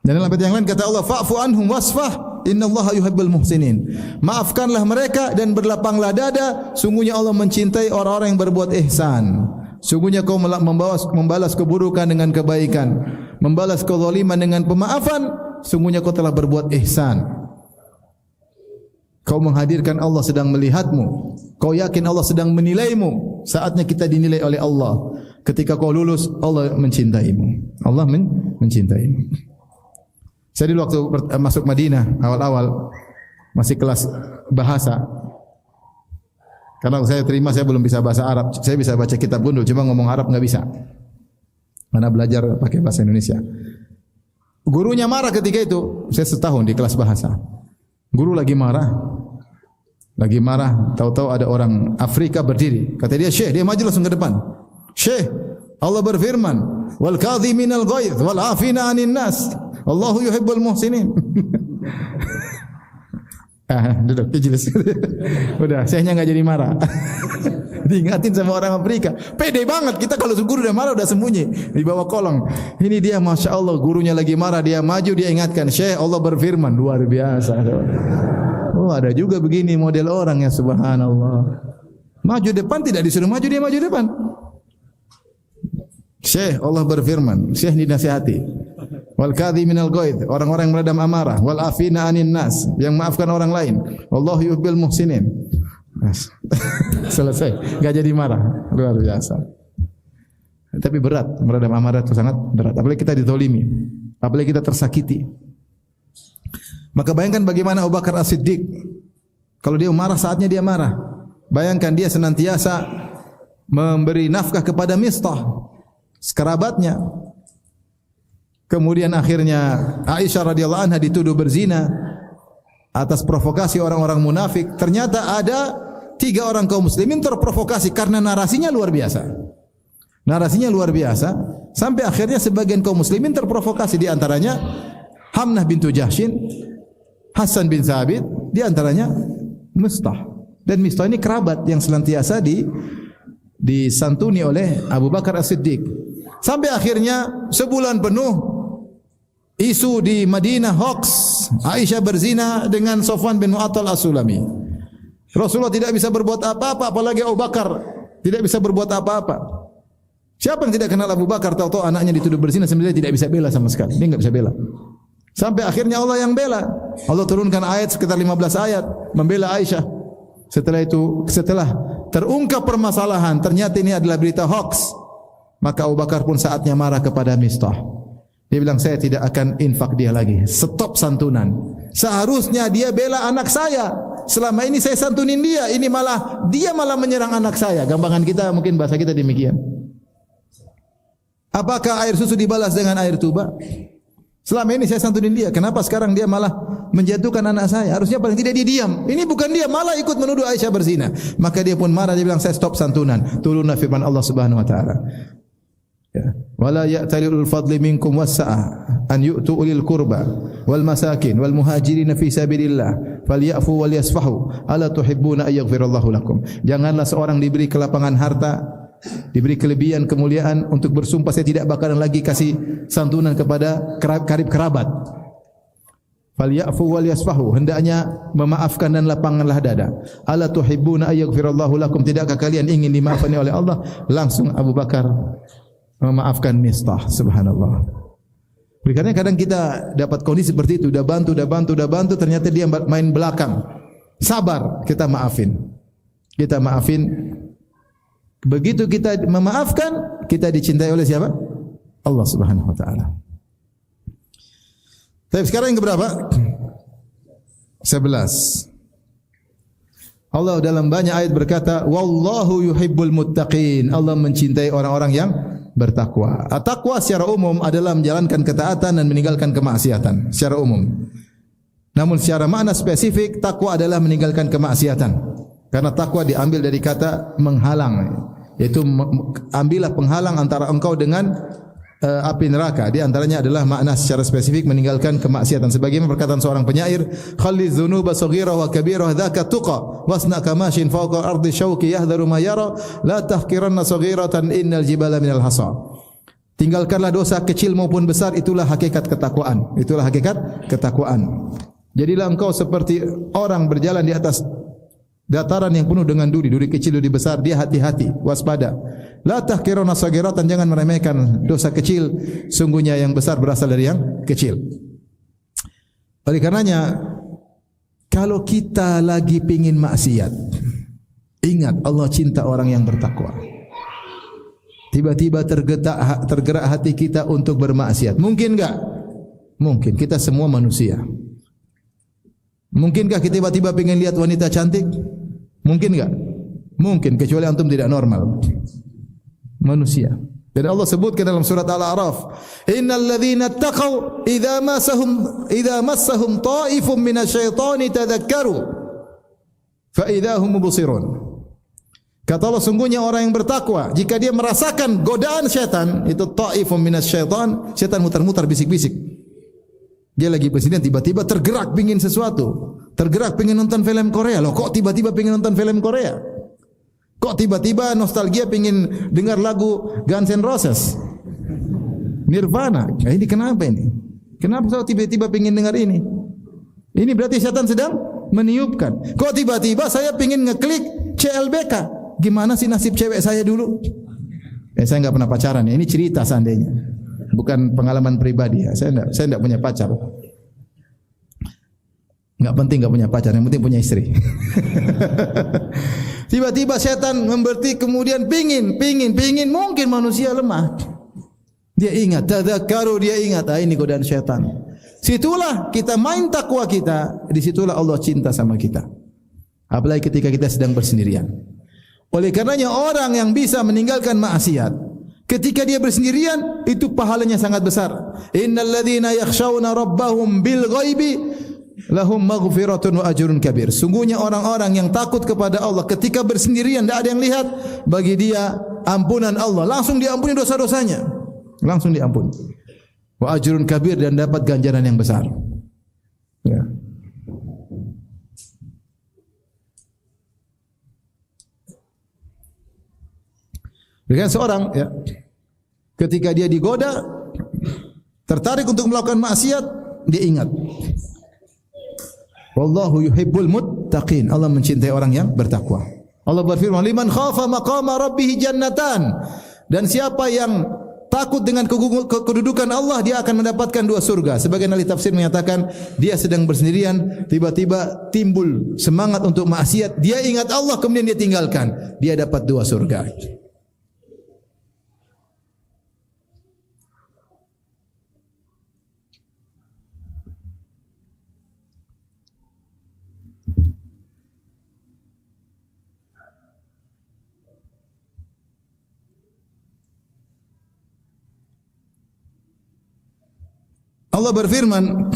Dan dalam ayat yang lain kata Allah fa'fu anhum wasfah innallaha yuhibbul muhsinin. Maafkanlah mereka dan berlapanglah dada, sungguhnya Allah mencintai orang-orang yang berbuat ihsan. Sungguhnya kau membalas keburukan dengan kebaikan, membalas kezaliman dengan pemaafan, sungguhnya kau telah berbuat ihsan. Kau menghadirkan Allah sedang melihatmu. Kau yakin Allah sedang menilaimu. Saatnya kita dinilai oleh Allah. Ketika kau lulus, Allah mencintaimu. Allah mencintaimu. Saya dulu waktu masuk Madinah awal-awal masih kelas bahasa. Karena saya terima saya belum bisa bahasa Arab. Saya bisa baca kitab gundul, cuma ngomong Arab enggak bisa. Mana belajar pakai bahasa Indonesia. Gurunya marah ketika itu. Saya setahun di kelas bahasa. Guru lagi marah. Tahu-tahu ada orang Afrika berdiri. Kata dia, "Syekh," dia maju langsung ke depan. "Syekh, Allah berfirman, wal kadhiminal ghaidh wal afina 'anil nas. Allahu yuhibbul muhsinin." Duduk, jelas. Udah, sayanya enggak jadi marah. Diingatin sama orang Afrika. Pede banget kita kalau guru udah marah udah sembunyi di bawah kolong. Ini dia Masya Allah gurunya lagi marah, dia maju dia ingatkan, "Syekh, Allah berfirman." Luar biasa. Oh, ada juga begini model orang ya, subhanallah. Maju depan tidak disuruh maju, dia maju depan. "Syekh, Allah berfirman." Syekh dinasihati. Wal kadhiminal ghaidh, orang-orang yang meredam amarah, wal afina 'anin nas, yang maafkan orang lain. Wallahu yuhibbul muhsinin. Selesai, enggak jadi marah. Luar biasa. Tapi berat, meredam amarah itu sangat berat. Apalagi kita dizalimi, apalagi kita tersakiti. Maka bayangkan bagaimana Abu Bakar As-Siddiq. Kalau dia marah, saatnya dia marah. Bayangkan dia senantiasa memberi nafkah kepada Mistah, kerabatnya. Kemudian akhirnya Aisyah radhiyallahu anha dituduh berzina atas provokasi orang-orang munafik. Ternyata ada 3 orang kaum muslimin terprovokasi karena narasinya luar biasa. Narasinya luar biasa sampai akhirnya sebagian kaum muslimin terprovokasi, di antaranya Hamnah bintu Jahsyin, Hasan bin Thabit, di antaranya Mistah. Dan Mistah ini kerabat yang senantiasa disantuni oleh Abu Bakar As-Siddiq. Sampai akhirnya sebulan penuh isu di Madinah hoax, Aisyah berzina dengan Sofwan bin Mu'attal As-Sulami. Rasulullah tidak bisa berbuat apa-apa, apalagi Abu Bakar tidak bisa berbuat apa-apa. Siapa yang tidak kenal Abu Bakar, tahu-tahu anaknya dituduh berzina, sebenarnya tidak bisa bela sama sekali. Dia enggak bisa bela. Sampai akhirnya Allah yang bela. Allah turunkan ayat sekitar 15 ayat membela Aisyah. Setelah itu, setelah terungkap permasalahan, ternyata ini adalah berita hoax, maka Abu Bakar pun saatnya marah kepada Mistah. Dia bilang, saya tidak akan infak dia lagi. Stop santunan. Seharusnya dia bela anak saya. Selama ini saya santunin dia, dia malah menyerang anak saya. Gampangan kita, mungkin bahasa kita demikian. Apakah air susu dibalas dengan air tuba? Selama ini saya santunin dia, kenapa sekarang dia malah menjatuhkan anak saya? Harusnya paling tidak dia diam. Ini bukan dia, malah ikut menuduh Aisyah berzina. Maka dia pun marah, dia bilang, saya stop santunan. Turunlah firman Allah Subhanahu wa taala. Ya. Wala ya'tali ulul fadli minkum was-sa'ah an yu'tu ulil qurba wal masakin wal muhajirin fi sabilillah falyafu wal yasfahu ala tuhibbuna ay yaghfirallahu lakum. Janganlah seorang diberi kelapangan harta, diberi kelebihan kemuliaan untuk bersumpah saya tidak bakalan lagi kasih santunan kepada karib kerabat. Falyafu wal yasfahu, hendaknya memaafkan dan lapangkanlah dada. Ala tuhibbuna ay yaghfirallahu lakum, tidakkah kalian ingin dimaafkan oleh Allah? Langsung Abu Bakar memaafkan Mistah. Subhanallah. Karena kadang kita dapat kondisi seperti itu, udah bantu, ternyata dia main belakang. Sabar, kita maafin. Begitu kita memaafkan, kita dicintai oleh siapa? Allah Subhanahu wa taala. Tapi sekarang yang keberapa? 11. Allah dalam banyak ayat berkata, wallahu yuhibbul muttaqin. Allah mencintai orang-orang yang bertakwa. Takwa secara umum adalah menjalankan ketaatan dan meninggalkan kemaksiatan secara umum. Namun secara makna spesifik, takwa adalah meninggalkan kemaksiatan. Karena takwa diambil dari kata menghalang, yaitu ambillah penghalang antara engkau dengan api neraka. Di antaranya adalah makna secara spesifik meninggalkan kemaksiatan. Sebagaimana perkataan seorang penyair, khalliz dzunuba saghirah wa kabirah dzaka tuqa wasna kamashin fawqa ardi syauqi yahdharu ma yara la tahqiranna saghiratan innal jibala minal hasa. Tinggalkanlah dosa kecil maupun besar, itulah hakikat ketakwaan. Jadilah engkau seperti orang berjalan di atas dataran yang penuh dengan duri kecil, duri besar, dia hati-hati, waspada. La tahqiruna saghiratan, jangan meremehkan dosa kecil, sungguhnya yang besar berasal dari yang kecil. Oleh karenanya, kalau kita lagi pingin maksiat, ingat Allah cinta orang yang bertakwa. Tiba-tiba tergerak hati kita untuk bermaksiat. Mungkin enggak? Mungkin, kita semua manusia. Mungkinkah kita tiba-tiba ingin lihat wanita cantik? Mungkin enggak? Mungkin, kecuali antum tidak normal. Manusia. Dan Allah sebutkan dalam surat Al-A'raf, innal ladzina taqaw idza massahum ta'ifun minasyaitani tadhakkaru fa idza hum mubsirun. Kata Allah, sungguhnya orang yang bertakwa, jika dia merasakan godaan syaitan, itu ta'ifun minasyaitan, syaitan mutar-mutar bisik-bisik. Dia lagi presiden, tiba-tiba tergerak pingin sesuatu. Tergerak pingin nonton film Korea. Loh, kok tiba-tiba pingin nonton film Korea? Kok tiba-tiba nostalgia pingin dengar lagu Guns N' Roses, Nirvana? Ini kenapa ini? Kenapa saya tiba-tiba pingin dengar ini? Ini berarti syaitan sedang meniupkan. Kok tiba-tiba saya pingin ngeklik CLBK? Gimana sih nasib cewek saya dulu? Saya enggak pernah pacaran ya. Ini cerita seandainya, bukan pengalaman pribadi ya. Saya enggak punya pacar. Enggak penting enggak punya pacar, yang penting punya istri. Tiba-tiba setan memberti, kemudian pingin, mungkin manusia lemah. Dia ingat, tadzakkaru, dia ingat, ini godaan setan. Situlah kita main takwa kita, disitulah Allah cinta sama kita. Apalagi ketika kita sedang bersendirian. Oleh karenanya orang yang bisa meninggalkan maksiat ketika dia bersendirian, itu pahalanya sangat besar. Innal ladzina yakhshawna rabbahum bil ghaibi lahum maghfiratun wa ajrun kabir. Sungguhnya orang-orang yang takut kepada Allah ketika bersendirian, tidak ada yang lihat, bagi dia ampunan Allah, langsung diampuni dosa-dosanya, langsung diampuni. wa ajrun kabir, dan dapat ganjaran yang besar. Ya. Dengan seorang ya, ketika dia digoda, tertarik untuk melakukan maksiat, dia ingat, wallahu yuhibbul muttaqin, Allah mencintai orang yang bertakwa. Allah berfirman, liman khafa maqama rabbih jannatan, dan siapa yang takut dengan kedudukan Allah, dia akan mendapatkan 2 surga. Sebagian ahli tafsir menyatakan dia sedang bersendirian, tiba-tiba timbul semangat untuk maksiat, dia ingat Allah, kemudian dia tinggalkan, dia dapat 2 surga. Allah berfirman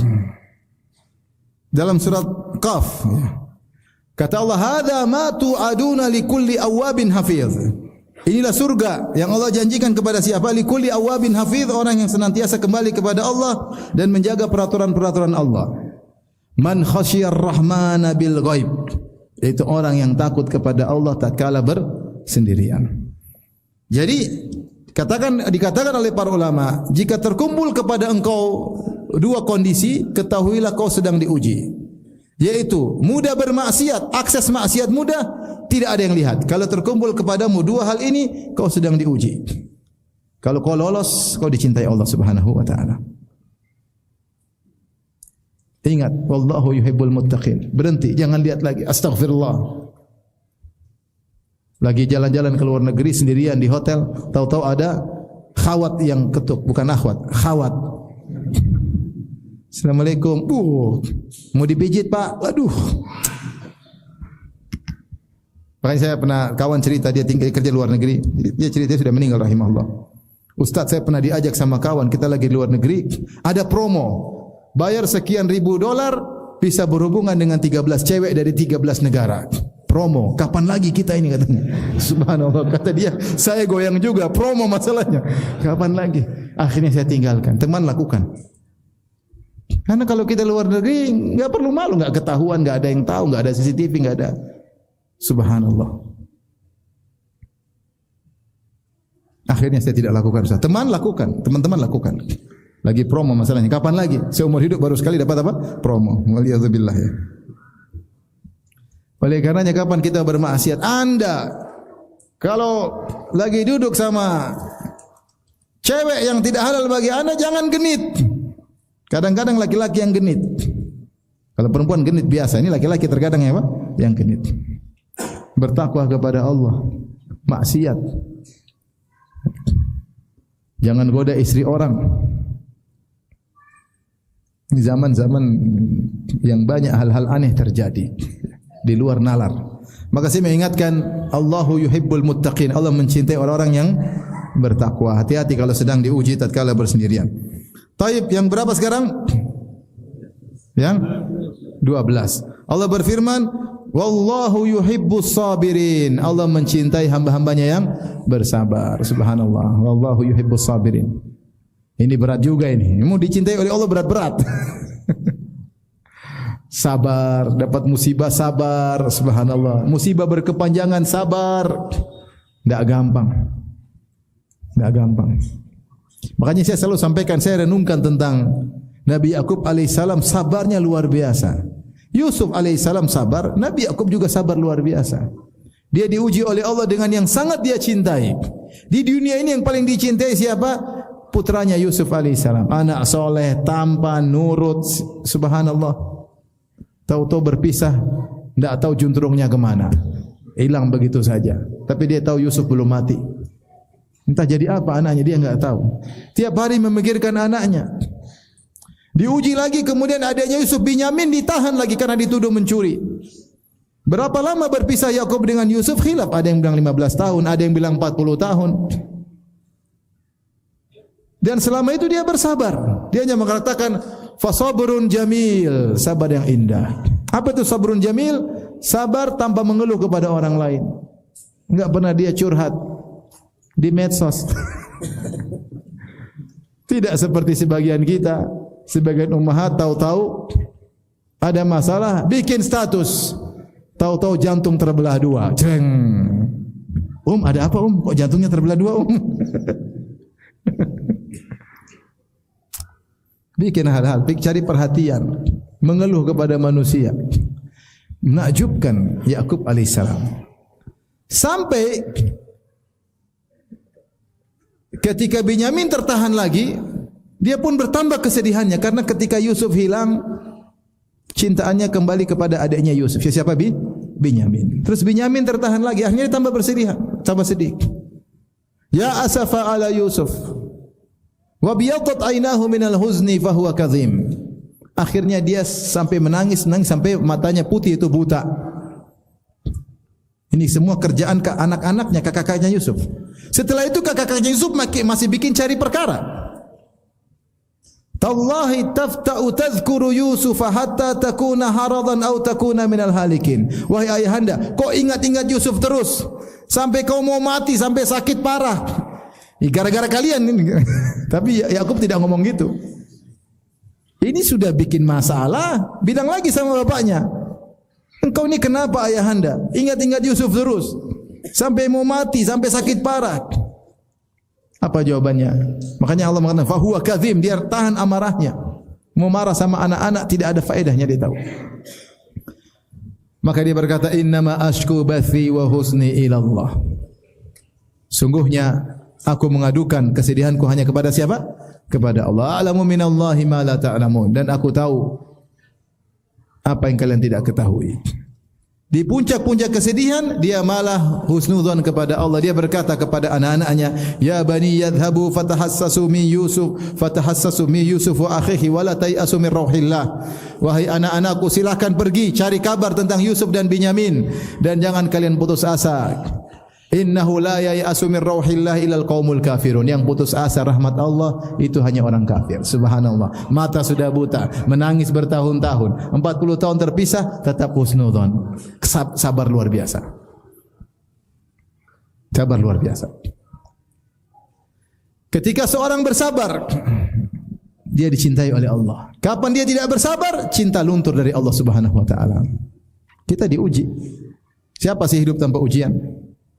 dalam surat Qaf, kata Allah, hadza ma tu'aduna likulli awwabin hafiz. Inilah surga yang Allah janjikan kepada siapa? Likulli awwabin hafiz, orang yang senantiasa kembali kepada Allah dan menjaga peraturan-peraturan Allah. Man khasyiyar rahmana bil ghaib, yaitu orang yang takut kepada Allah tatkala bersendirian. Jadi dikatakan oleh para ulama, jika terkumpul kepada engkau 2 kondisi, ketahuilah kau sedang diuji, yaitu mudah bermaksiat, akses maksiat mudah, tidak ada yang lihat. Kalau terkumpul kepadamu 2 hal ini, kau sedang diuji. Kalau kau lolos, kau dicintai Allah Subhanahu wa taala. Ingat, wallahu yuhibbul muttaqin. Berhenti, jangan lihat lagi. Astagfirullah. Lagi jalan-jalan ke luar negeri sendirian di hotel, tahu-tahu ada khawat yang ketuk, bukan akhwat, khawat. Assalamualaikum. Mau dipijit, Pak. Waduh. Makanya saya pernah, kawan cerita, dia tinggal kerja luar negeri. Dia cerita, dia sudah meninggal rahimahullah. Ustaz, saya pernah diajak sama kawan, kita lagi di luar negeri, ada promo. Bayar sekian ribu dolar, bisa berhubungan dengan 13 cewek dari 13 negara. Promo, kapan lagi kita ini, katanya. Subhanallah, kata dia, saya goyang juga, promo masalahnya. Kapan lagi? Akhirnya saya tinggalkan. Teman, lakukan. Karena kalau kita luar negeri, enggak perlu malu, enggak ketahuan, enggak ada yang tahu, enggak ada CCTV, enggak ada. Subhanallah. Akhirnya saya tidak lakukan. Teman lakukan, teman-teman lakukan. Lagi promo masalahnya. Kapan lagi? Seumur hidup baru sekali dapat apa? Promo. Waliyadzubillah ya. Oleh karenanya kapan kita bermaksiat? Anda kalau lagi duduk sama cewek yang tidak halal bagi Anda, jangan genit. Kadang-kadang laki-laki yang genit. Kalau perempuan genit biasa, ini laki-laki terkadang ya, Pak, yang genit. Bertakwa kepada Allah, maksiat. Jangan goda istri orang. Di zaman-zaman yang banyak hal-hal aneh terjadi di luar nalar. Maka saya mengingatkan, Allahu yuhibbul muttaqin, Allah mencintai orang-orang yang bertakwa. Hati-hati kalau sedang diuji tatkala bersendirian. Taib, yang berapa sekarang? Yang 12. Allah berfirman, wallahu yuhibbus sabirin, Allah mencintai hamba-hambanya yang bersabar. Subhanallah, wallahu yuhibbus sabirin. Ini berat juga ini. Mau dicintai oleh Allah berat-berat. Sabar, dapat musibah sabar, subhanallah. Musibah berkepanjangan sabar. Enggak gampang. Enggak gampang. Makanya saya selalu sampaikan, saya renungkan tentang Nabi Yakub alaihissalam, sabarnya luar biasa. Yusuf alaihissalam sabar, Nabi Yakub juga sabar luar biasa. Dia diuji oleh Allah dengan yang sangat dia cintai. Di dunia ini yang paling dicintai siapa? Putranya Yusuf alaihissalam. Anak soleh, tampan, nurut, subhanallah. Tahu-tahu berpisah, tidak tahu juntrungnya kemana. Hilang begitu saja. Tapi dia tahu Yusuf belum mati. Entah jadi apa anaknya, dia enggak tahu. Tiap hari memikirkan anaknya. Diuji lagi, kemudian adiknya Yusuf Binyamin ditahan lagi karena dituduh mencuri. Berapa lama berpisah Yakub dengan Yusuf? Khilaf, ada yang bilang 15 tahun, ada yang bilang 40 tahun. Dan selama itu dia bersabar. Dia hanya mengatakan fasabrun jamil, sabar yang indah. Apa itu sabrun jamil? Sabar tanpa mengeluh kepada orang lain. Enggak pernah dia curhat di medsos. Tidak seperti sebagian kita, sebagian ummahat tahu-tahu ada masalah, bikin status. Tahu-tahu jantung terbelah dua. Jeng. Ada apa Kok jantungnya terbelah dua Bikin hal-hal, cari perhatian, mengeluh kepada manusia. Menakjubkan Yakub alaihissalam. Sampai ketika Binyamin tertahan lagi, dia pun bertambah kesedihannya karena ketika Yusuf hilang, cintaannya kembali kepada adiknya Yusuf. Siapa Binyamin. Terus Binyamin tertahan lagi, akhirnya dia tambah tambah sedih. Ya asafa ala Yusuf. Wa biyatat aynahu minal huzni fahuwa kadhim. Akhirnya dia sampai menangis sampai matanya putih, itu buta. Ini semua kerjaan anak-anaknya, kakak-kakaknya Yusuf. Setelah itu kakak-kakaknya Yusuf masih bikin cari perkara. Tallahi tafta'u tadhkuru Yusuf hatta takuna haradan aw takuna minal halikin. Wahai ayahanda, kau ingat-ingat Yusuf terus sampai kau mau mati, sampai sakit parah. Gara-gara kalian ini. Tapi Yakub tidak ngomong gitu. Ini sudah bikin masalah, bilang lagi sama bapaknya, engkau ini kenapa ayahanda? Ingat-ingat Yusuf terus sampai mau mati, sampai sakit parah. Apa jawabannya? Makanya Allah mengatakan fahuwa kadzim, dia tahan amarahnya. Mau marah sama anak-anak tidak ada faedahnya, dia tahu. Maka dia berkata, innama ashku bathi wa husni ilallah. Sungguhnya aku mengadukan kesedihanku hanya kepada siapa? Kepada Allah. Alamu minallahi ma la ta'lamun. Dan aku tahu apa yang kalian tidak ketahui. Di puncak-puncak kesedihan, dia malah husnudzon kepada Allah. Dia berkata kepada anak-anaknya, ya bani yadhhabu fatahassasu min Yusuf wa akhihi wa la tayasu min rauhillah. Wahai anak-anakku, silakan pergi cari kabar tentang Yusuf dan Binyamin dan jangan kalian putus asa. Innahu la ya'asu min rauhillah ilal qaumul kafirun. Yang putus asa rahmat Allah itu hanya orang kafir. Subhanallah. Mata sudah buta, menangis bertahun-tahun, 40 tahun terpisah, tetap husnudzon. Sabar luar biasa. Sabar luar biasa. Ketika seorang bersabar, dia dicintai oleh Allah. Kapan dia tidak bersabar, cinta luntur dari Allah Subhanahu wa taala. Kita diuji. Siapa sih hidup tanpa ujian?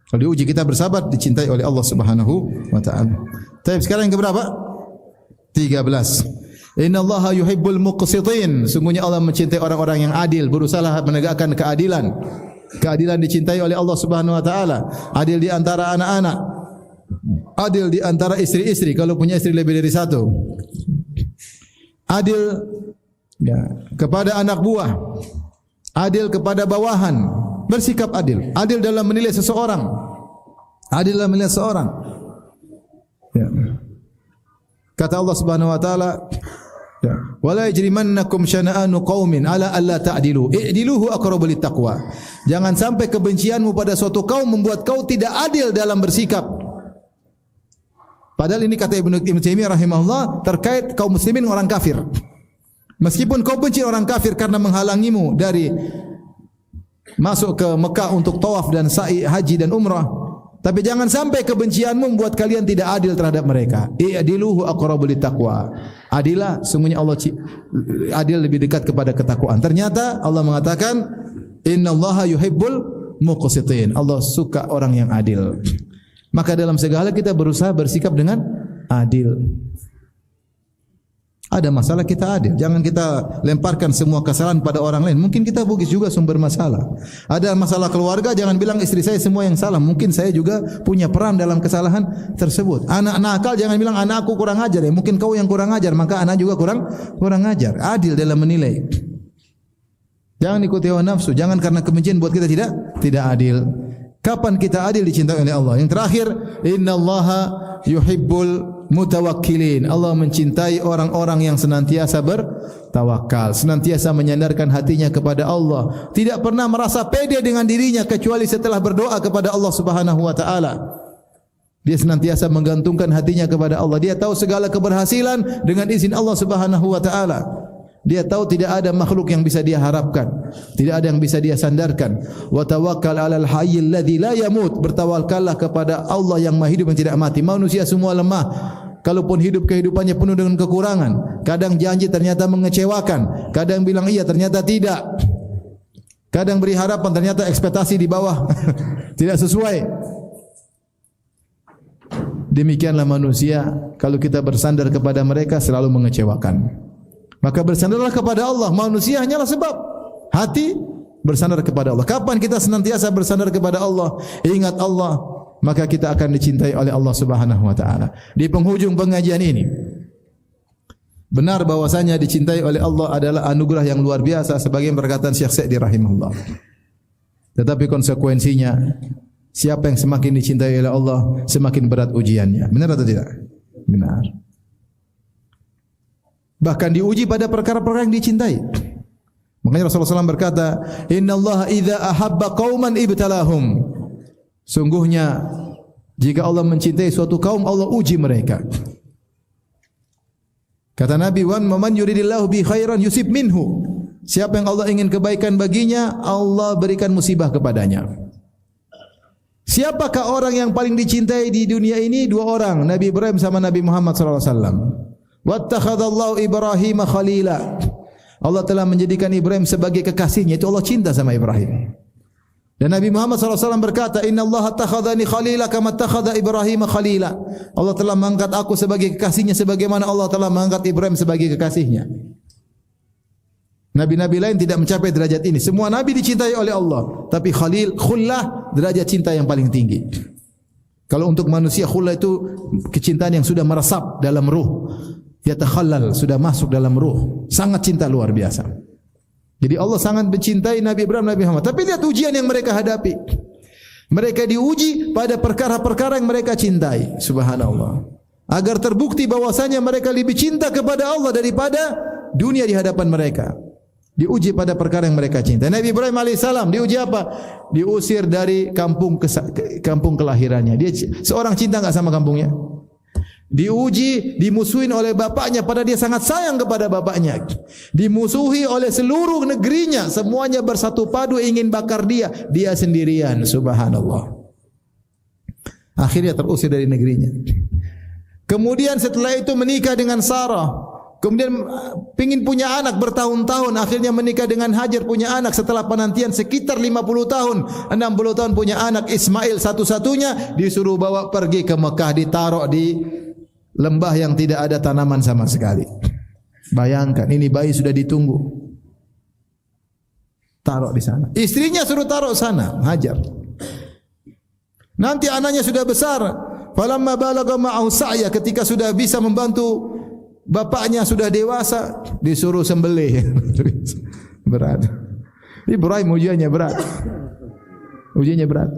Kalau diuji kita bersabar, dicintai oleh Allah Subhanahu wa taala. Tapi sekarang yang keberapa? 13. Innallaha yuhibbul muqsitin. Sungguhnya Allah mencintai orang-orang yang adil, berusaha menegakkan keadilan. Keadilan dicintai oleh Allah Subhanahu wa taala. Adil di antara anak-anak. Adil di antara istri-istri kalau punya istri lebih dari satu. Adil kepada anak buah. Adil kepada bawahan. Bersikap adil. Adil dalam menilai seseorang. Adil dalam menilai seseorang. Ya. Kata Allah Subhanahu wa taala, ya, wala yajrimannakum syana'anu qaumin ala alla ta'dilu. I'diluhu aqrabu littaqwa. Jangan sampai kebencianmu pada suatu kaum membuat kau tidak adil dalam bersikap. Padahal ini kata Ibnu Taimiyah rahimahullah terkait kaum muslimin orang kafir. Meskipun kau benci orang kafir karena menghalangimu dari masuk ke Mekah untuk tawaf dan sa'i haji dan umrah, tapi jangan sampai kebencianmu membuat kalian tidak adil terhadap mereka. I'diluhu aqrabu littaqwa. Adilah, sungguhnya Allah adil lebih dekat kepada ketakwaan. Ternyata Allah mengatakan innallaha yuhibbul muqsitin. Allah suka orang yang adil. Maka dalam segala kita berusaha bersikap dengan adil. Ada masalah kita adil. Jangan kita lemparkan semua kesalahan pada orang lain. Mungkin kita juga sumber masalah. Ada masalah keluarga, jangan bilang istri saya semua yang salah. Mungkin saya juga punya peran dalam kesalahan tersebut. Anak nakal, jangan bilang anakku kurang ajar. Ya, mungkin kau yang kurang ajar, maka anak juga kurang ajar. Adil dalam menilai. Jangan ikuti hawa nafsu. Jangan karena kebencian buat kita tidak adil. Kapan kita adil dicintai oleh Allah? Yang terakhir, innallaha yuhibbul mutawakkilin. Allah mencintai orang-orang yang senantiasa bertawakal, senantiasa menyandarkan hatinya kepada Allah, tidak pernah merasa pede dengan dirinya kecuali setelah berdoa kepada Allah Subhanahu wa taala. Dia senantiasa menggantungkan hatinya kepada Allah. Dia tahu segala keberhasilan dengan izin Allah Subhanahu wa taala. Dia tahu tidak ada makhluk yang bisa dia harapkan, tidak ada yang bisa dia sandarkan. Wa tawakkal 'alal hayyil ladzi la yamut. Bertawakkallah kepada Allah yang Maha Hidup yang tidak mati. Manusia semua lemah. kalaupun hidup kehidupannya penuh dengan kekurangan. Kadang janji ternyata mengecewakan, kadang bilang iya ternyata tidak. Kadang beri harapan ternyata ekspektasi di bawah tidak sesuai. Demikianlah manusia, kalau kita bersandar kepada mereka selalu mengecewakan. Maka bersandarlah kepada Allah. Manusia hanyalah sebab. Hati bersandar kepada Allah. Kapan kita senantiasa bersandar kepada Allah, ingat Allah, maka kita akan dicintai oleh Allah Subhanahu wa taala. Di penghujung pengajian ini, benar bahwasanya dicintai oleh Allah adalah anugerah yang luar biasa sebagaimana perkataan Syekh Sa'di rahimahullah. Tetapi konsekuensinya, siapa yang semakin dicintai oleh Allah, semakin berat ujiannya. Benar atau tidak? Benar. Bahkan diuji pada perkara-perkara yang dicintai. Makanya Rasulullah SAW berkata, "Innallaha idza ahabba qauman ibtalahum." Sungguhnya jika Allah mencintai suatu kaum, Allah uji mereka. Kata Nabi, "Wan man yuridillahu bi khairan yusib minhu." Siapa yang Allah ingin kebaikan baginya, Allah berikan musibah kepadanya. Siapakah orang yang paling dicintai di dunia ini? Dua orang, Nabi Ibrahim sama Nabi Muhammad sallallahu alaihi wasallam. Wattakhadallahu Ibrahim khalila. Allah telah menjadikan Ibrahim sebagai kekasihnya, itu Allah cinta sama Ibrahim. Dan Nabi Muhammad SAW berkata, Inna Allah takhadhani khalila kama takhadha Ibrahim khalila. Allah telah mengangkat aku sebagai kekasihnya sebagaimana Allah telah mengangkat Ibrahim sebagai kekasihnya. Nabi-nabi lain tidak mencapai derajat ini. Semua nabi dicintai oleh Allah, tapi khalil, khullah, derajat cinta yang paling tinggi. Kalau untuk manusia khullah itu kecintaan yang sudah meresap dalam ruh. Yatakhallal, sudah masuk dalam ruh. Sangat cinta luar biasa. Jadi Allah sangat mencintai Nabi Ibrahim, Nabi Muhammad. Tapi lihat ujian yang mereka hadapi. Mereka diuji pada perkara-perkara yang mereka cintai. Subhanallah. Agar terbukti bahwasanya mereka lebih cinta kepada Allah daripada dunia di hadapan mereka. Diuji pada perkara yang mereka cintai. Nabi Ibrahim alaihissalam diuji apa? Diusir dari kampung kelahirannya. Dia seorang cinta enggak sama kampungnya? Diuji, dimusuhin oleh bapaknya, padahal dia sangat sayang kepada bapaknya. Dimusuhi oleh seluruh negerinya, semuanya bersatu padu ingin bakar dia, dia sendirian. Subhanallah. Akhirnya terusir dari negerinya. Kemudian setelah itu menikah dengan Sarah. Kemudian ingin punya anak bertahun-tahun, akhirnya menikah dengan Hajar, punya anak setelah penantian sekitar 50 tahun, 60 tahun punya anak Ismail satu-satunya, disuruh bawa pergi ke Mekah, ditaruh di lembah yang tidak ada tanaman sama sekali. Bayangkan, ini bayi sudah ditunggu, taruh di sana. Istrinya suruh taruh sana, Hajar. Nanti anaknya sudah besar, falamma balagha ma'ahu sa'ya, ketika sudah bisa membantu bapaknya, sudah dewasa, disuruh sembelih. Berat. Ibrahim ujiannya berat. Ujiannya berat.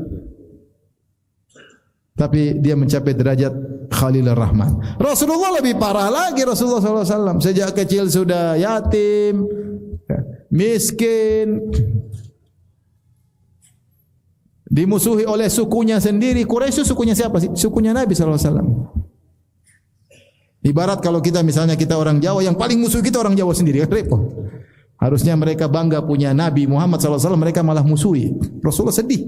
Tapi dia mencapai derajat Khalilur Rahman. Rasulullah lebih parah lagi. Rasulullah SAW sejak kecil sudah yatim, miskin, dimusuhi oleh sukunya sendiri. Quraisy sukunya siapa sih? Sukunya Nabi SAW. Ibarat kalau kita misalnya kita orang Jawa, yang paling musuh kita orang Jawa sendiri, kan repot. Harusnya mereka bangga punya Nabi Muhammad SAW, mereka malah musuhi. Rasulullah sedih.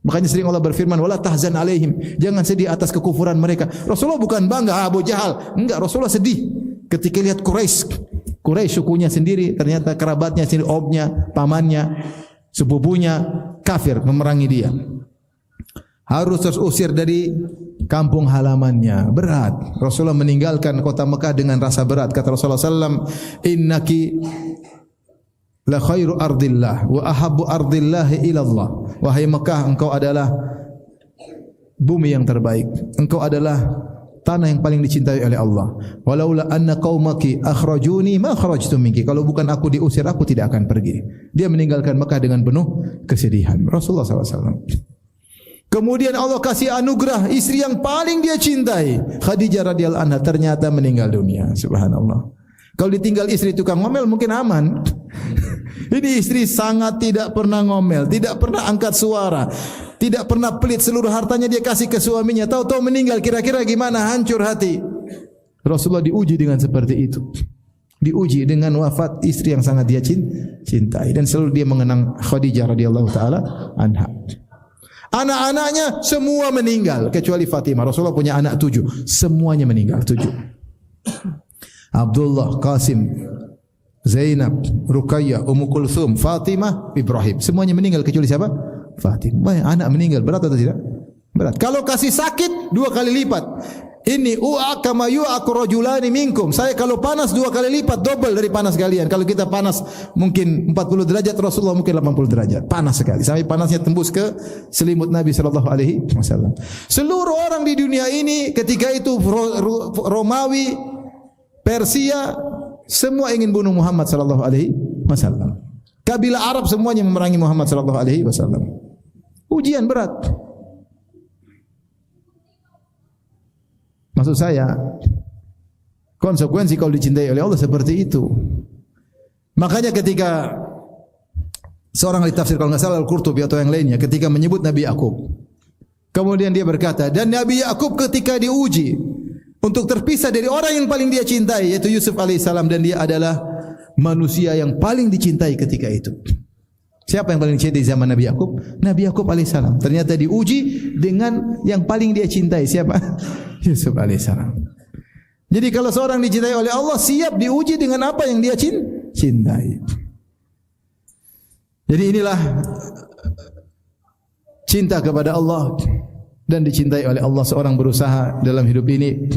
Makanya sering Allah berfirman, wala tahzan alaihim, jangan sedih atas kekufuran mereka. Rasulullah bukan bangga Abu Jahal, enggak. Rasulullah sedih ketika lihat Quraisy sukunya sendiri, ternyata kerabatnya sendiri, omnya, pamannya, sepupunya kafir, memerangi dia. Harus terusir dari kampung halamannya. Berat. Rasulullah meninggalkan kota Mekah dengan rasa berat. Kata Rasulullah SAW, innaki la khairu ardillah wa ahabbu ardillahi ilallah. Wahai Mekah, engkau adalah bumi yang terbaik. Engkau adalah tanah yang paling dicintai oleh Allah. Walaula anna qaumaki akhrajuni ma kharajtu minki. Kalau bukan aku diusir, aku tidak akan pergi. Dia meninggalkan Mekah dengan penuh kesedihan. Rasulullah SAW. Kemudian Allah kasih anugerah istri yang paling dia cintai, Khadijah radhiyallahu anha, ternyata meninggal dunia. Subhanallah. Kalau ditinggal istri tukang ngomel mungkin aman. Ini istri sangat tidak pernah ngomel, tidak pernah angkat suara, tidak pernah pelit, seluruh hartanya dia kasih ke suaminya. Tahu-tahu meninggal, kira-kira gimana? Hancur hati. Rasulullah diuji dengan seperti itu. Diuji dengan wafat istri yang sangat dia cintai, dan selalu dia mengenang Khadijah radhiyallahu taala anha. Anak-anaknya semua meninggal kecuali Fatimah. Rasulullah punya anak 7, semuanya meninggal 7. Abdullah, Qasim, Zainab, Ruqayyah, Ummu Kulthum, Fatimah, Ibrahim. Semuanya meninggal kecuali siapa? Fatimah. Banyak anak meninggal, berat atau tidak? Berat. Kalau kasih sakit 2 kali lipat. Ini kama yu'aku rajulani minkum. Saya kalau panas 2 kali lipat, double dari panas kalian. Kalau kita panas mungkin 40 derajat, Rasulullah mungkin 80 derajat. Panas sekali. Sampai panasnya tembus ke selimut Nabi sallallahu alaihi wasallam. Seluruh orang di dunia ini ketika itu Romawi, Persia, semua ingin bunuh Muhammad sallallahu alaihi wasallam. Kabilah Arab semuanya memerangi Muhammad sallallahu alaihi wasallam. Ujian berat. Maksud saya, konsekuensi kalau dicintai oleh Allah seperti itu. Makanya ketika seorang ahli tafsir, kalau nggak salah Al-Qurtubi atau yang lainnya, ketika menyebut Nabi Yakub, kemudian dia berkata, dan Nabi Yakub ketika diuji untuk terpisah dari orang yang paling dia cintai, yaitu Yusuf alaihissalam, dan dia adalah manusia yang paling dicintai ketika itu. Siapa yang paling dicintai di zaman Nabi Yakub? Nabi Yakub alaihissalam. Ternyata diuji dengan yang paling dia cintai. Siapa? Yusuf alaihissalam. Jadi kalau seorang dicintai oleh Allah, siap diuji dengan apa yang dia cintai. Jadi inilah cinta kepada Allah dan dicintai oleh Allah. Seorang berusaha dalam hidup ini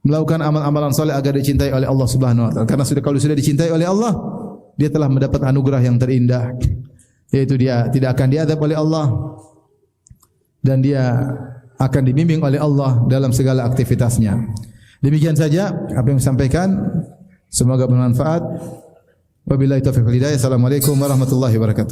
melakukan amal-amalan saleh agar dicintai oleh Allah Subhanahu wa taala. Karena kalau sudah dicintai oleh Allah, dia telah mendapat anugerah yang terindah, yaitu dia tidak akan diazab oleh Allah dan dia akan dibimbing oleh Allah dalam segala aktivitasnya. Demikian saja apa yang saya sampaikan, semoga bermanfaat. Wabillahi taufiq wal hidayah. Assalamualaikum warahmatullahi wabarakatuh.